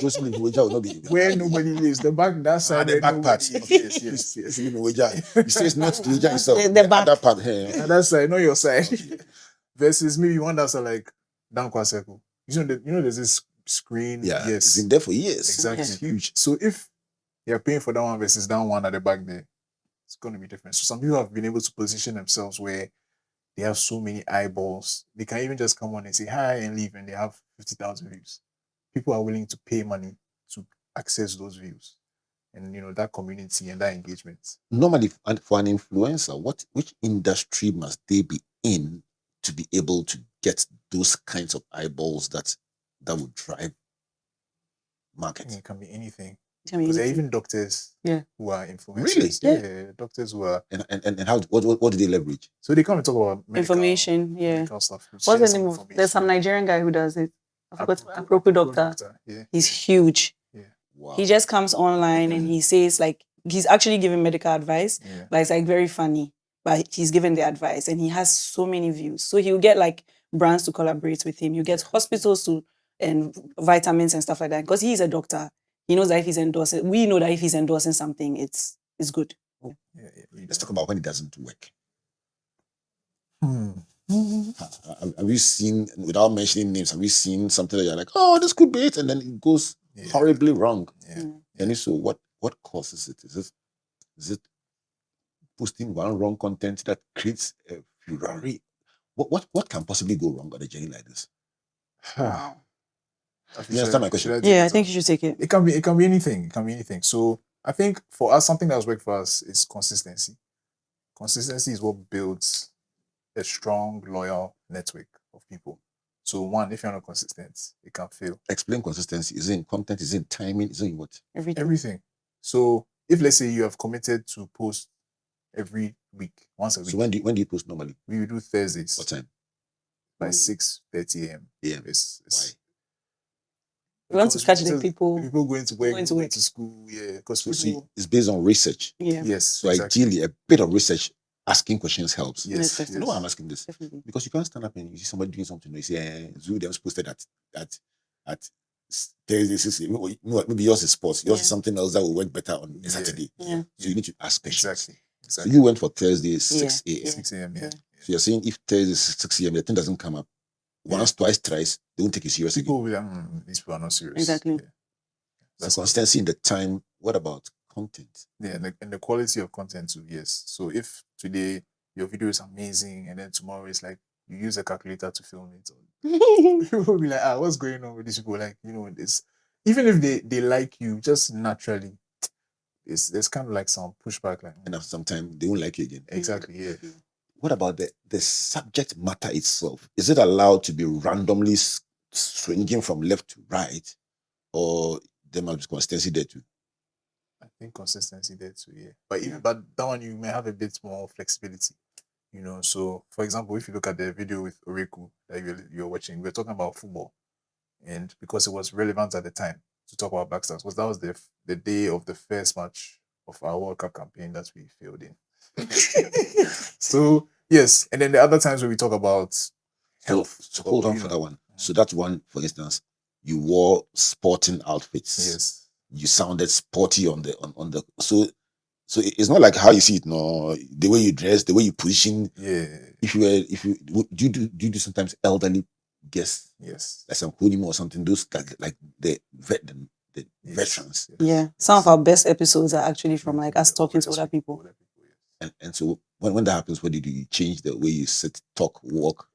Just leave Ouija will not be where nobody lives, the back that side, the where back part. nobody lives. Yes. Yes, leave Ouija. You say it's not to Ouija itself. The back. Other part here. And that side, not your side. Versus maybe one that's like down Kwa Circle. There's this screen. Yeah, Yes. it's been there for years. Exactly. It's huge. So if you're paying for that one versus that one at the back there, it's going to be different. So some people have been able to position themselves where they have so many eyeballs. They can even just come on and say hi and leave, and they have 50,000 views. People are willing to pay money to access those views, and that community and that engagement. Normally, for an influencer, which industry must they be in to be able to get those kinds of eyeballs that would drive marketing? It can be anything. I mean, Because there are even doctors Yeah. who are influencers. Really? Yeah, doctors who are. And how what do they leverage? So they come and talk about information, yeah. medical stuff. What's share the some name of? information. There's some Nigerian guy who does it. I forgot. Apropos doctor. Yeah. He's huge. Wow. He just comes online and he says like he's actually giving medical advice, Yeah. but it's like very funny. But he's giving the advice and he has so many views. So he'll get like brands to collaborate with him. You get hospitals to and vitamins and stuff like that. Because he's a doctor. He knows that if he's endorsing, we know that if he's endorsing something, it's good. Yeah. Let's talk about when it doesn't work. Hmm. Have you seen, without mentioning names, have you seen something that you're like, oh, this could be it, and then it goes Yeah. horribly wrong? Yeah. And if so, what causes it? Is it posting one wrong content that creates a furore? What can possibly go wrong on a journey like this? Wow. You understand my question? Should Yeah, I take think you should take it. It can be anything. It can be anything. So I think for us, something that's worked for us is consistency. Consistency is what builds a strong, loyal network of people. So one, if you're not consistent, it can fail. Explain consistency. Is it in content? Is it in timing? Is it in what? Everything. So if let's say you have committed to post every week, once a week, So when do you post normally? we will do Thursdays What time? by 6:30 a.m. Yeah. Why? We want to catch the people. People going to work, going to going work. to school, yeah. Because So people, it's based on research. Yeah, yes, So exactly. ideally, a bit of research, asking questions helps. Yes, Yes. You know why I'm asking this? definitely. Because you can't stand up and you see somebody doing something. You say, Zoo, was posted at Thursday. Maybe yours is sports. Yours is Yeah. something else that will work better on Yeah. Saturday. Yeah. So you need to ask questions. Exactly. So you went for Thursday 6 Yeah. a.m. Yeah. 6 a.m. Yeah. Yeah. So you're saying if Thursday is 6 a.m., the thing doesn't come up once, twice, thrice, they won't take you seriously. People will be like, these people are not serious. Exactly. Yeah. That's consistency in the time. What about content? Yeah, and the quality of content too, yes. So if today your video is amazing and then tomorrow it's like you use a calculator to film it, people will be like, what's going on with these people? Like, this, even if they like you, just naturally, there's kind of like some pushback, like, And after some time, they won't like you again. exactly, yeah. What about the subject matter itself? Is it allowed to be randomly swinging from left to right, or there must be consistency there too? I think consistency there too, yeah. But that one you may have a bit more flexibility, So for example, if you look at the video with Oreku that you're watching, we're talking about football, and because it was relevant at the time to talk about Black Stars, because that was the day of the first match of our World Cup campaign that we failed in. So yes, and then the other times when we talk about health. So hold on for that one. So that one, for instance, you wore sporting outfits. Yes. You sounded sporty on the so it's not like how you see it. No, the way you dress, the way you position. Yeah. Do you do sometimes elderly guests, Yes. like some honeymoon or something? Those like the Yes. veterans. Yes. Yeah, some of our best episodes are actually from like us talking to other people. Yes. And so when that happens, what do you do? You change the way you sit, talk, walk,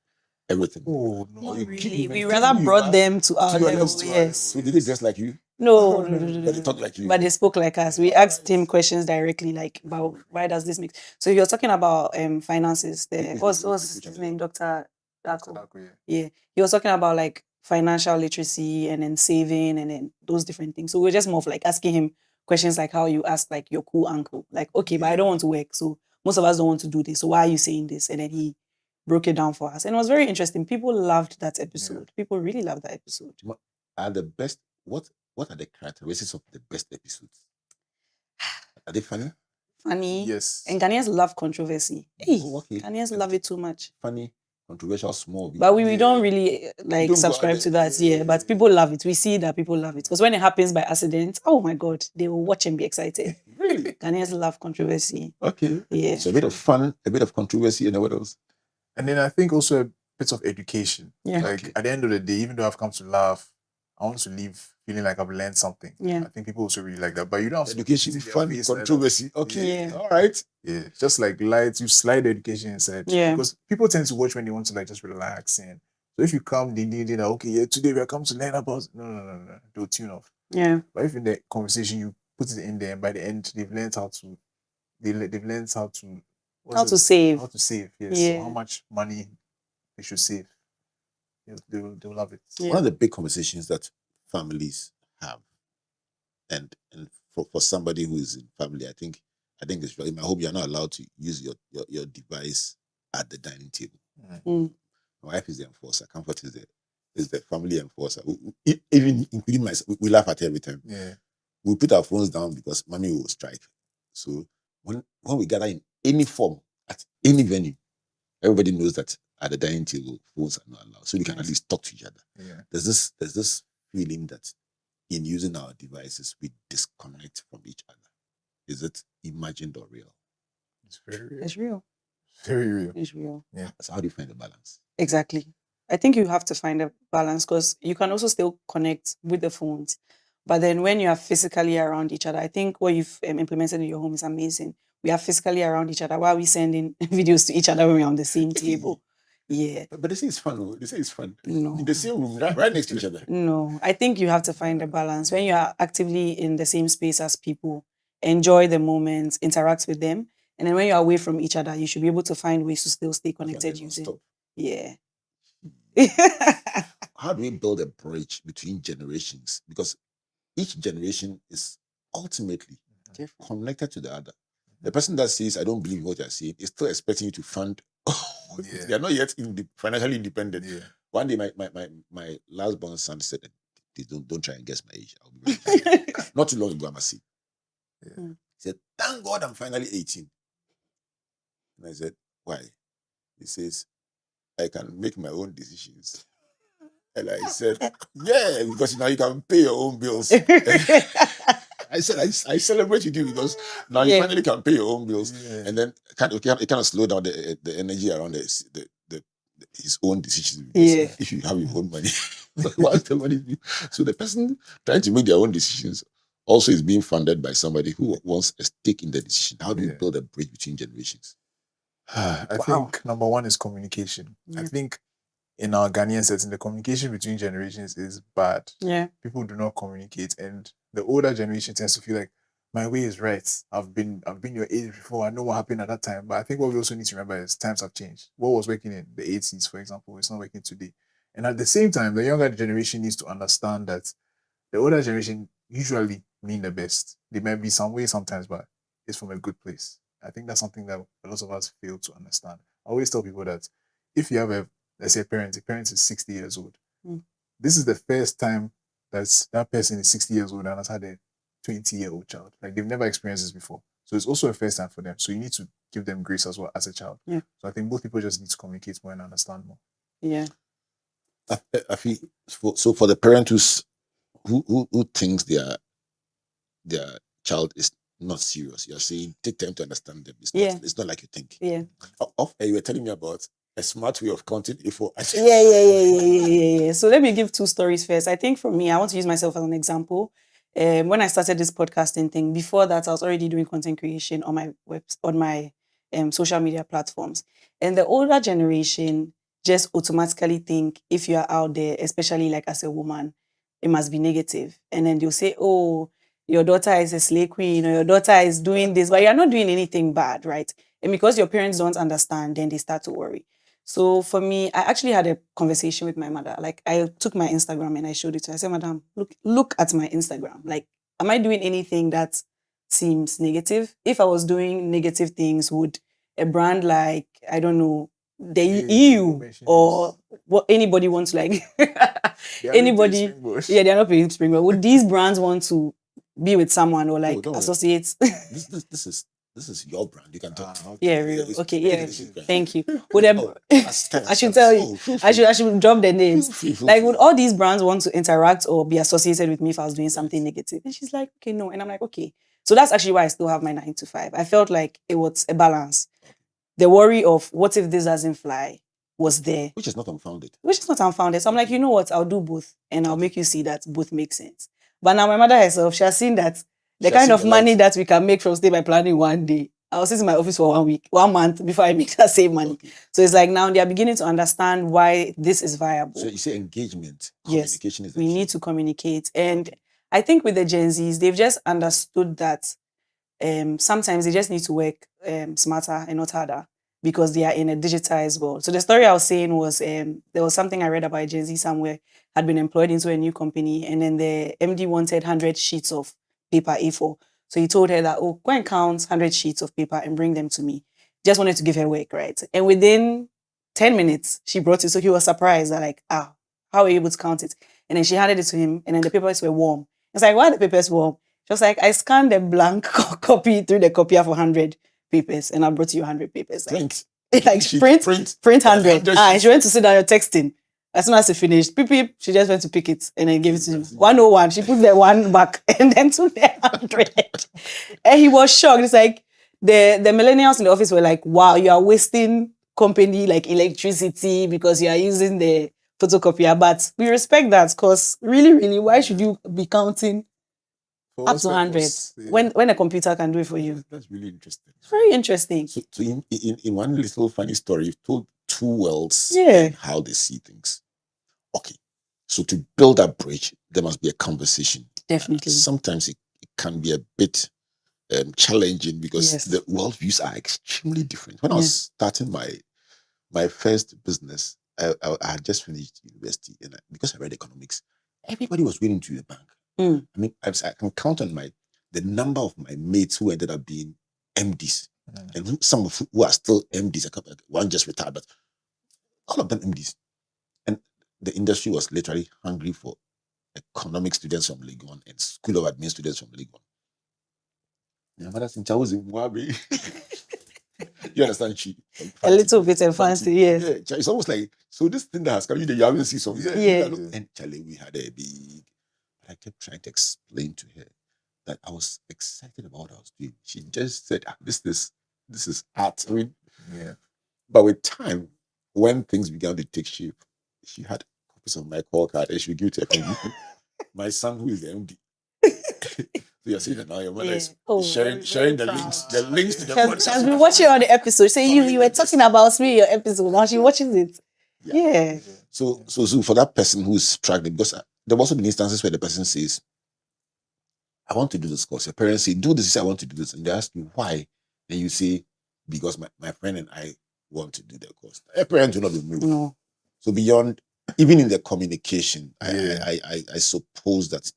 everything. Oh no! Not you really. keep We even rather keeping you brought back them to our to your level. level. Yes. So did they dress like you? No, But they talk like you. But they spoke like us. We asked him questions directly, like about why does this make. So if you're talking about finances, what's his name, Dr. Dako? Yeah, he was talking about like financial literacy and then saving and then those different things. So we're just more of like asking him questions like how you ask like your cool uncle, like okay, but I don't want to work, so most of us don't want to do this. So why are you saying this? And then he broke it down for us, and it was very interesting. People loved that episode. People really loved that episode. Are the best. What what are the characteristics of the best episodes? Are they funny? Funny. Yes. And Ghanaians love controversy. Hey, Oh, okay. Ghanaians love it too much. Funny, controversial, small. But we don't really like Don't go subscribe out to there. that, yeah. But people love it. We see that people love it. Because when it happens by accident, oh my God, they will watch and be excited. Really? Ghanaians love controversy. Okay. Yeah. So a bit of fun, a bit of controversy, and what else? And then I think also a bit of education. Yeah. Like at the end of the day, even though I've come to laugh, I want to leave feeling like I've learned something. Yeah. I think people also really like that. But you don't have to Education, put it in their fun, face like that. controversy. Okay. Yeah. All right. Yeah. Just like light, you slide education inside. Yeah. Because people tend to watch when they want to like just relax. And so if you come, they need okay, yeah, today we are come to learn about no. They'll tune off. Yeah. But if in the conversation you put it in there, and by the end they've learned how to How to save. How to save, yes. Yeah. So how much money they should save. They'll love it. Yeah. One of the big conversations that families have, and for somebody who is in family, I think it's in my home you're not allowed to use your device at the dining table. Mm. My wife is the enforcer. Comfort is the family enforcer. Even including myself, we laugh at her every time. Yeah. We put our phones down because mommy will strike. So when we gather in any form at any venue, everybody knows that at the dining table phones are not allowed, so we can at least talk to each other. Yeah. There's this feeling that in using our devices we disconnect from each other. Is it imagined or real? It's very real. It's real. Very real. It's real. Yeah. So how do you find the balance? Exactly. I think you have to find a balance because you can also still connect with the phones. But then when you are physically around each other, I think what you've implemented in your home is amazing. We are physically around each other while we sending videos to each other when we're on the same table. Yeah. But they say it's fun. They say it's fun. No. In the same room, right next to each other. No. I think you have to find a balance. When you are actively in the same space as people, enjoy the moments, interact with them. And then when you're away from each other, you should be able to find ways to still stay connected using. Stop. Yeah. How do we build a bridge between generations? Because each generation is ultimately connected to the other. The person that says, I don't believe what you're saying, is still expecting you to fund. Yeah. They're not yet financially independent. Yeah. One day, my last born son said, don't try and guess my age. I'll be very not too long ago, I must say. Yeah. He said, thank God I'm finally 18. And I said, why? He says, I can make my own decisions. And I said, yeah, because now you can pay your own bills. I said, I celebrate with you because now you finally can pay your own bills. Yeah. And then it kind of slow down the energy around his own decisions. Yeah. If you have your own money, what's the money? So the person trying to make their own decisions also is being funded by somebody who wants a stake in the decision. How do you build a bridge between generations? I think number one is communication. Yeah. I think in our Ghanaian setting, the communication between generations is bad. Yeah. People do not communicate, and the older generation tends to feel like my way is right. I've been your age before. I know what happened at that time. But I think what we also need to remember is times have changed. What was working in the 80s, for example, is not working today. And at the same time, the younger generation needs to understand that the older generation usually mean the best. They might be some way sometimes, but it's from a good place. I think that's something that a lot of us fail to understand. I always tell people that if you have let's say a parent is 60 years old. This is the first time that person is 60 years old and has had a 20-year-old child. Like they've never experienced this before. So it's also a first time for them. So you need to give them grace as well as a child. Yeah. So I think both people just need to communicate more and understand more. Yeah. Afi, so for the parent who thinks their child is not serious, you're saying take time to understand them. It's not like you think. Yeah. You were telling me about a smart way of counting info. Yeah. So let me give two stories first. I think for me, I want to use myself as an example. When I started this podcasting thing, before that, I was already doing content creation on my social media platforms. And the older generation just automatically think if you are out there, especially like as a woman, it must be negative. And then they'll say, oh, your daughter is a slay queen or your daughter is doing this, but you're not doing anything bad, right? And because your parents don't understand, then they start to worry. So for me, I actually had a conversation with my mother. Like I took my Instagram and I showed it to her. I said, Madam, look at my Instagram. Like, am I doing anything that seems negative? If I was doing negative things, would a brand like, I don't know, the Yeah, EU mention or what anybody wants to like They haven't paid anybody. Springboard. Yeah, they're not paying Springboard. Would these brands want to be with someone or like don't worry. associate? This is your brand. You can talk. Yeah, real. Okay, yeah. Brand. Thank you. Would them, I should tell you. Feel I free. should drop their names. Feel free. Like, would all these brands want to interact or be associated with me if I was doing something negative? And she's like, okay, no. And I'm like, okay. So that's actually why I still have my 9 to 5. I felt like it was a balance. The worry of what if this doesn't fly was there, Which is not unfounded. So I'm like, you know what? I'll do both, and I'll make you see that both make sense. But now my mother herself, she has seen that the She has kind seen of the money light. that we can make from Stay by Planning one day. I was sitting in my office for 1 month before I make that same money. Okay. So it's like now they are beginning to understand why this is viable. So you say engagement, Yes, communication is the we key. need to communicate. And I think with the Gen Zs, they've just understood that sometimes they just need to work smarter and not harder because they are in a digitized world. So the story I was saying was there was something I read about a Gen Z somewhere, had been employed into a new company, and then the MD wanted 100 sheets of paper A4. So he told her that, oh, go and count 100 sheets of paper and bring them to me. Just wanted to give her work, right? And within 10 minutes, she brought it. So he was surprised that like, how are you able to count it? And then she handed it to him, and then the papers were warm. It's like, why are the papers warm? She was like, I scanned a blank copy through the copier for 100 papers, and I brought you 100 papers. Print. Like print 100. And she went to sit down, you're texting. As soon as she finished, beep, she just went to pick it and then gave it to him. 101. She put the one back and then took the 100. And he was shocked. It's like the millennials in the office were like, wow, you are wasting company like electricity because you are using the photocopier. But we respect that because really, why should you be counting up to 100 when a computer can do it for you? That's really interesting. It's very interesting. So in one little funny story, you've told two worlds Yeah. and how they see things. Okay. So to build that bridge, there must be a conversation. Definitely. Sometimes it can be a bit challenging because Yes. the worldviews are extremely different. When I was starting my first business, I had just finished university, and because I read economics, everybody was willing to do the bank. Mm. I mean, I can count on the number of my mates who ended up being MDs, and some of who are still MDs. One just retired, but all of them MDs. And the industry was literally hungry for economic students from Legon and School of Admin students from Legon. My mother said, "I was in Mwabe." You understand? A little bit and fancy, yes. Yeah, it's almost like, so this thing that has come, you haven't seen something. Yeah. And Charlie, we had a big, I kept trying to explain to her that I was excited about what I was doing. She just said, this is art. I mean, Yeah. but with time, when things began to take shape, she had copies of my call card and she would give it to her. My son, who is the MD. So you're seeing that now your mother is sharing the links to the podcast. She has been watching on the episode. So you were talking about me in your episode. Now she watches it. Yeah. So for that person who's struggling, because there have also been instances where the person says, I want to do this course. Your parents say, do this. You say, I want to do this. And they ask you why. And you say, because my friend and I want to do the course. A parent will not be moved. No. So beyond, even in the communication, Yeah. I suppose that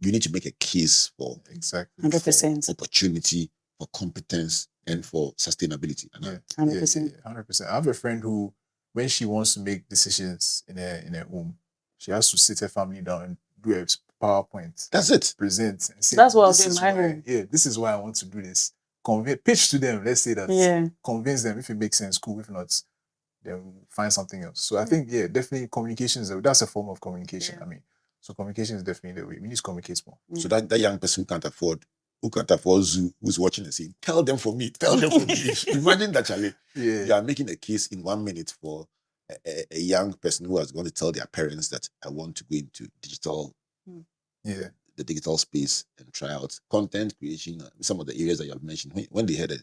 you need to make a case for Exactly. 100%. opportunity, for competence, and for sustainability. And Yeah. 100%. 100%. I have a friend who, when she wants to make decisions in her home, she has to sit her family down and do a PowerPoint. that's it. Present. And say, That's what I'll "This do in is my why- home." Yeah, this is why I want to do this. Pitch to them. Let's say that. Yeah. Convince them. If it makes sense, cool. If not, then we'll find something else. So I think, definitely communication that's a form of communication. Yeah. I mean, so communication is definitely the way. We need to communicate more. So that young person who can't afford Zoo, who's watching and saying, tell them for me. Imagine that, Charlie. Yeah. You are making a case in 1 minute for a young person who is going to tell their parents that I want to go into Yeah. the digital space and try out content creation, some of the areas that you have mentioned. When they had a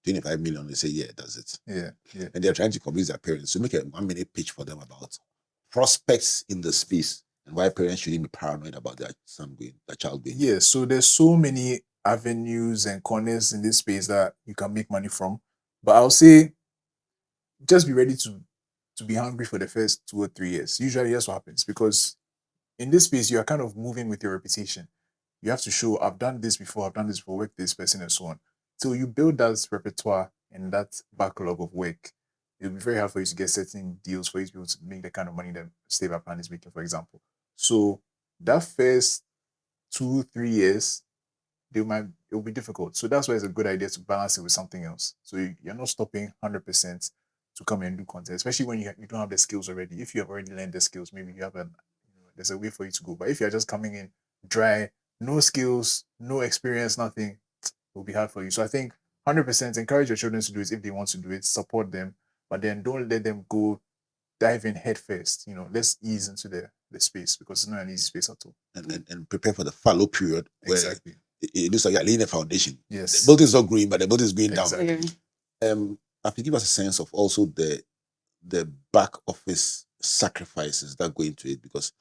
25 million, they say, yeah, that's it. Yeah. Yeah. And they're trying to convince their parents. So make a 1 minute pitch for them about prospects in the space and why parents shouldn't be paranoid about their child being. Yeah, so there's so many avenues and corners in this space that you can make money from. But I'll say, just be ready to be hungry for the first 2 or 3 years. Usually that's what happens, because in this space, you are kind of moving with your reputation. You have to show, I've done this before, worked with this person and so on. So you build that repertoire and that backlog of work. it'll be very hard for you to get certain deals for you to be able to make the kind of money that StayByPlan is making, for example. So that first 2-3 years, it will be difficult. So that's why it's a good idea to balance it with something else. So you're not stopping 100% to come and do content, especially when you don't have the skills already. If you have already learned the skills, maybe you have there's a way for you to go. But if you're just coming in dry, no skills, no experience, nothing, it will be hard for you. So I think 100% encourage your children to do it if they want to do it, support them, but then don't let them go dive in head first. Let's ease into the space, because it's not an easy space at all. And prepare for the fallow period where Exactly. it looks like you're laying a foundation. Yes. The building is not growing, but the building is going Exactly. down. I have to give us a sense of also the back office sacrifices that go into it, because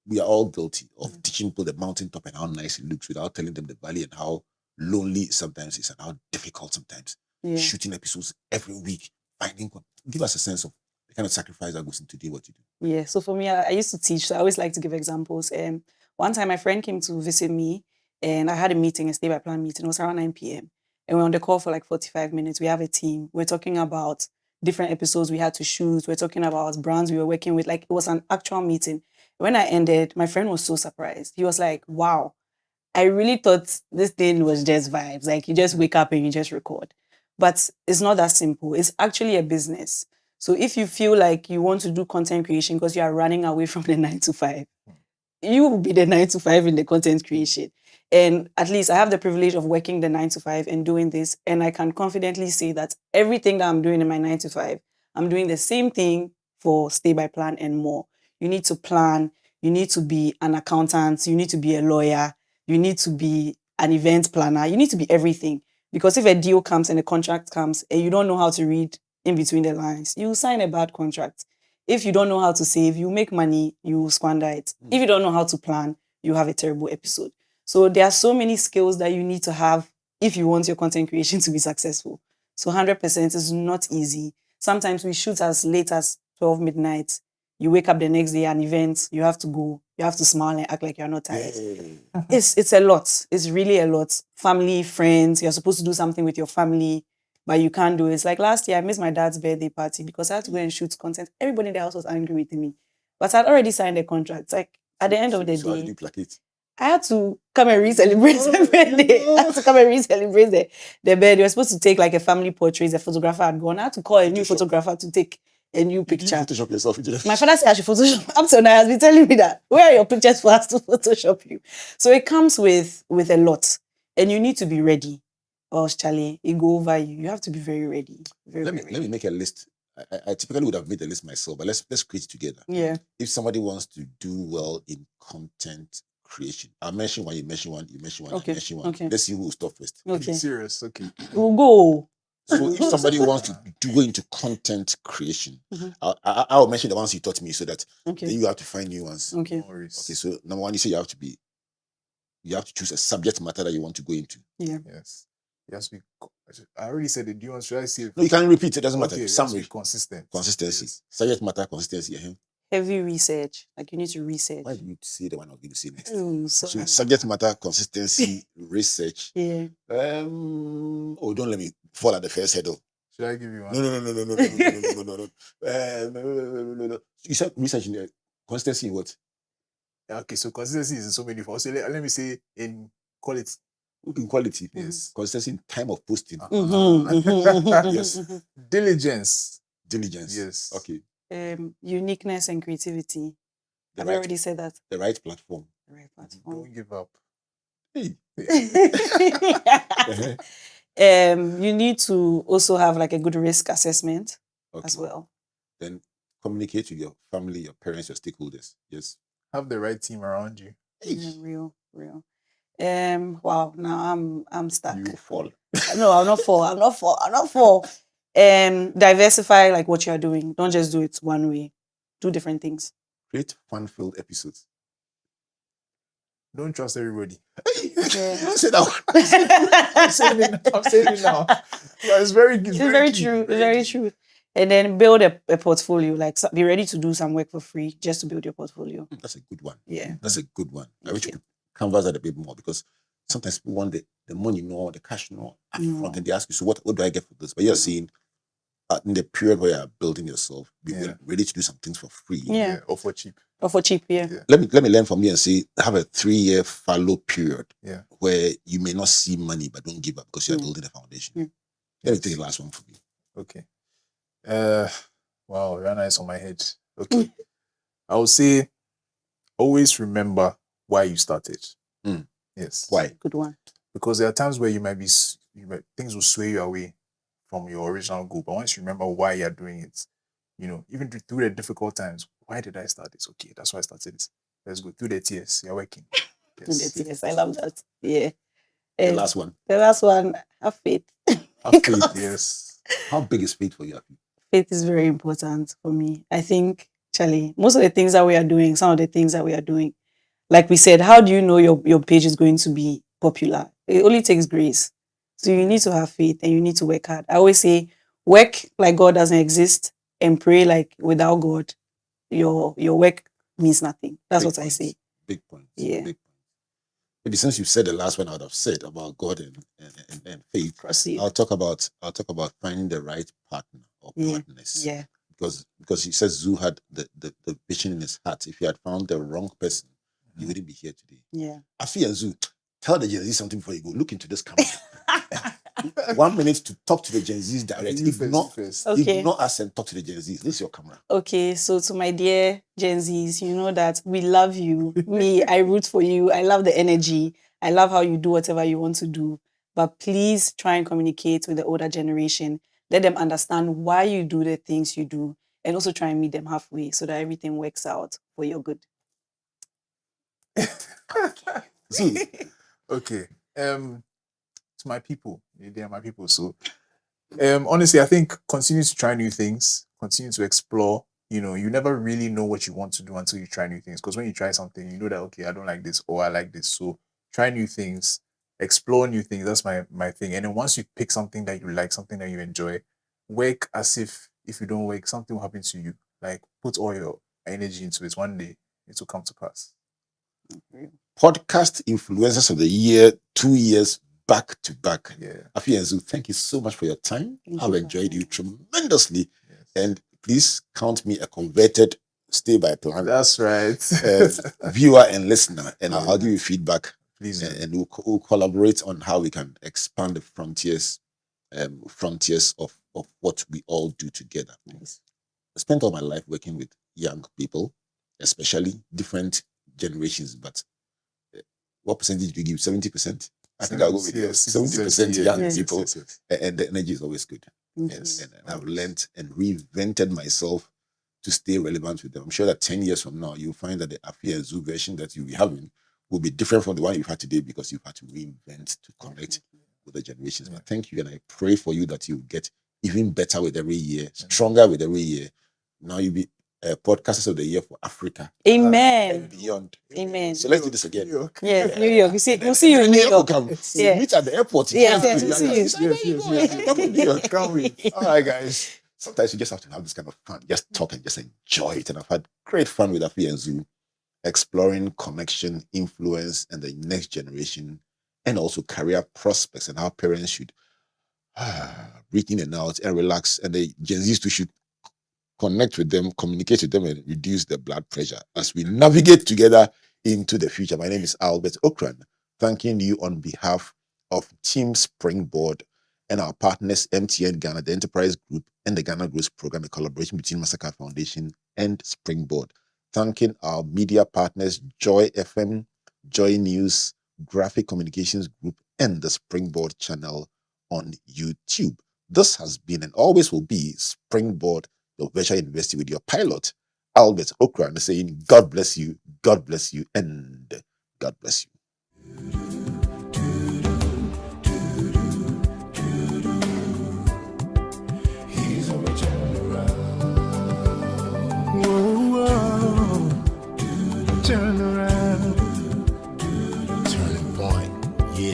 we are all guilty of teaching people the mountaintop and how nice it looks without telling them the valley and how lonely sometimes it's and how difficult sometimes. Yeah. Shooting episodes every week, give us a sense of the kind of sacrifice that goes into doing what you do. Yeah, so for me, I used to teach, so I always like to give examples. One time, my friend came to visit me, and I had a meeting, a StayByPlan meeting. It was around 9 p.m. And we're on the call for like 45 minutes. We have a team. We're talking about different episodes we had to shoot. We're talking about brands we were working with. Like, it was an actual meeting. When I ended, my friend was so surprised. He was like, wow, I really thought this thing was just vibes. Like, you just wake up and you just record. But it's not that simple. It's actually a business. So if you feel like you want to do content creation because you are running away from the 9 to 5, you will be the 9 to 5 in the content creation. And at least I have the privilege of working the 9 to 5 and doing this. And I can confidently say that everything that I'm doing in my 9 to 5, I'm doing the same thing for StayByPlan and more. You need to plan. You need to be an accountant. You need to be a lawyer. You need to be an event planner. You need to be everything. Because if a deal comes and a contract comes and you don't know how to read in between the lines, you sign a bad contract. If you don't know how to save, you make money, you squander it. If you don't know how to plan, you have a terrible episode. So there are so many skills that you need to have if you want your content creation to be successful. So 100% is not easy. Sometimes we shoot as late as 12 midnight. You wake up the next day, an event, you have to go. You have to smile and act like you're not tired. It's a lot. It's really a lot. Family, friends, you're supposed to do something with your family, but you can't do it. It's like last year, I missed my dad's birthday party because I had to go and shoot content. Everybody in the house was angry with me. But I'd already signed a contract. Like, at the end of the day, I had to come and re-celebrate the birthday. I had to come and re-celebrate the birthday. We were supposed to take like a family portrait. The photographer had gone. I had to call a new photographer to take a new picture. Did you Photoshop yourself? My father said I should Photoshop. Up till now, he has been telling me that. Where are your pictures for us to Photoshop you? So it comes with a lot. And you need to be ready. Or else, Charlie, it go over you. You have to be very ready. Let me make a list. I typically would have made a list myself, but let's create it together. Yeah. If somebody wants to do well in content creation, I'll mention one, you mention one, you mention one, Okay. you mention one. Okay. Let's see who will stop first. Okay. Serious. Okay. We'll go. So if somebody wants to go into content creation, I'll mention the ones you taught me so that then you have to find new ones. Okay. No worries. Okay, so number one, you say you have to choose a subject matter that you want to go into. Yeah. Yes. It has to be. I already said it. Do you want? Should I say it? No, you can repeat. It doesn't matter. Okay, it has to Summary, be consistent. consistency, Yes. subject matter, consistency. Heavy research. Like, you need to research. Why do you say the one I'm going to say next? Oh, So sorry. subject matter, consistency, research. Yeah. Oh, don't let me fall at the first hurdle. Should I give you one? No. You said research in the consistency in what? Okay, so consistency is in so many forms. So let me say in quality. In quality. Yes. Consistency in time of posting. Yes. Diligence. Diligence. Yes. Okay. Uniqueness and creativity. The I've right, already said that. the right platform. The right platform. Don't give up. Hey. You need to also have like a good risk assessment as well. Then communicate with your family, your parents, your stakeholders. Yes. Have the right team around you. Yeah, real. Wow. Now I'm stuck. You fall. No, I'm not for. Diversify like what you are doing. Don't just do it one way. Do different things. Create fun-filled episodes. Don't trust everybody. Yeah. Don't say that one. I'm saying it now. Yeah, it's very It's very key, true. It's very true. And then build a portfolio. Like, be ready to do some work for free just to build your portfolio. That's a good one. Yeah. That's a good one. I Thank wish you you. could canvas that a bit more, because sometimes people want the money, the cash, upfront, and they ask you, so what do I get for this? But you're saying in the period where you're building yourself, be Yeah. ready to do some things for free. Yeah. Or for cheap. Or for cheap, yeah. Let me learn from you and say, have a 3-year fallow period Yeah. where you may not see money, but don't give up because you're building a foundation. Let me take the last one from you. Okay. Wow, Rihanna is on my head. Okay. I would say always remember why you started. Yes. Why? Good one. Because there are times where things will sway you away from your original goal. But once you remember why you're doing it, even through the difficult times, why did I start this? Okay, that's why I started this. Let's go through the tears. You're working. Yes. Yes, I love that. Yeah. The last one. The last one, have faith. Have faith, yes. How big is faith for you, Afi? Faith is very important for me. I think, Charlie, most of the things that we are doing, some of the things that we are doing, like we said, how do you know your page is going to be popular? It only takes grace. So you need to have faith and you need to work hard. I always say, work like God doesn't exist and pray like without God, your work means nothing. That's Big what I points. say. Big point. Yeah. Big point. Maybe since you said the last one, I would have said about God and faith. Proceed. I'll talk about finding the right partner or partners. Yeah. Because he says Zoo had the vision in his heart. If he had found the wrong person, you wouldn't be here today. Yeah. Afi and Zoo, tell the Gen Z something before you go. Look into this camera. 1 minute to talk to the Gen Zs directly. Ignore us and talk to the Gen Zs. This is your camera. Okay, so to my dear Gen Zs, you know that we love you. Me, I root for you. I love the energy. I love how you do whatever you want to do. But please try and communicate with the older generation. Let them understand why you do the things you do. And also try and meet them halfway so that everything works out for your good. Zoo. Okay. To my people, they are my people. So, honestly, I think continue to try new things, continue to explore. You never really know what you want to do until you try new things. Because when you try something, you know that, okay, I don't like this or I like this. So try new things, explore new things. That's my thing. And then once you pick something that you like, something that you enjoy, work as if you don't work, something will happen to you. Like, put all your energy into it. One day, it will come to pass. Podcast Influencers of the Year, 2 years back to back. Yeah. Afi and Zoo, thank you so much for your time. Thank I've you. enjoyed you tremendously. Yes. And please count me a converted StayByPlan That's right. viewer and listener. And I'll give you feedback. Please do. And we'll collaborate on how we can expand the frontiers of what we all do together. Nice. I spent all my life working with young people, especially different generations. But what percentage do you give? 70%? I think I'll go with Yes, 70% young yes, people. yes. And the energy is always good. Yes. And I've learned and reinvented myself to stay relevant with them. I'm sure that 10 years from now, you'll find that the Afi and Zoo version that you'll be having will be different from the one you've had today because you've had to reinvent to connect with the generations. But thank you, and I pray for you that you get even better with every year, stronger with every year. Now you'll be Podcasters of the Year for Africa. Amen. And beyond. Amen. So let's do this again. Yes, New York. We'll see you in New York. Yeah. Meet at the airport. Yes, Yes. Can't wait. All right, guys. Sometimes you just have to have this kind of fun. Just talk and just enjoy it. And I've had great fun with Afi and Zoo, exploring connection, influence, and the next generation, and also career prospects and how parents should breathe in and out and relax. And the Gen Zs too should connect with them, communicate with them, and reduce their blood pressure as we navigate together into the future. My name is Albert Okran, thanking you on behalf of Team Springboard and our partners, MTN Ghana, the Enterprise Group, and the Ghana Growth Program, a collaboration between Massacre Foundation and Springboard. Thanking our media partners, Joy FM, Joy News, Graphic Communications Group, and the Springboard channel on YouTube. This has been and always will be Springboard, the virtual university, with your pilot, Albert Okran, saying, God bless you, and God bless you. He's a turn around. Turn around.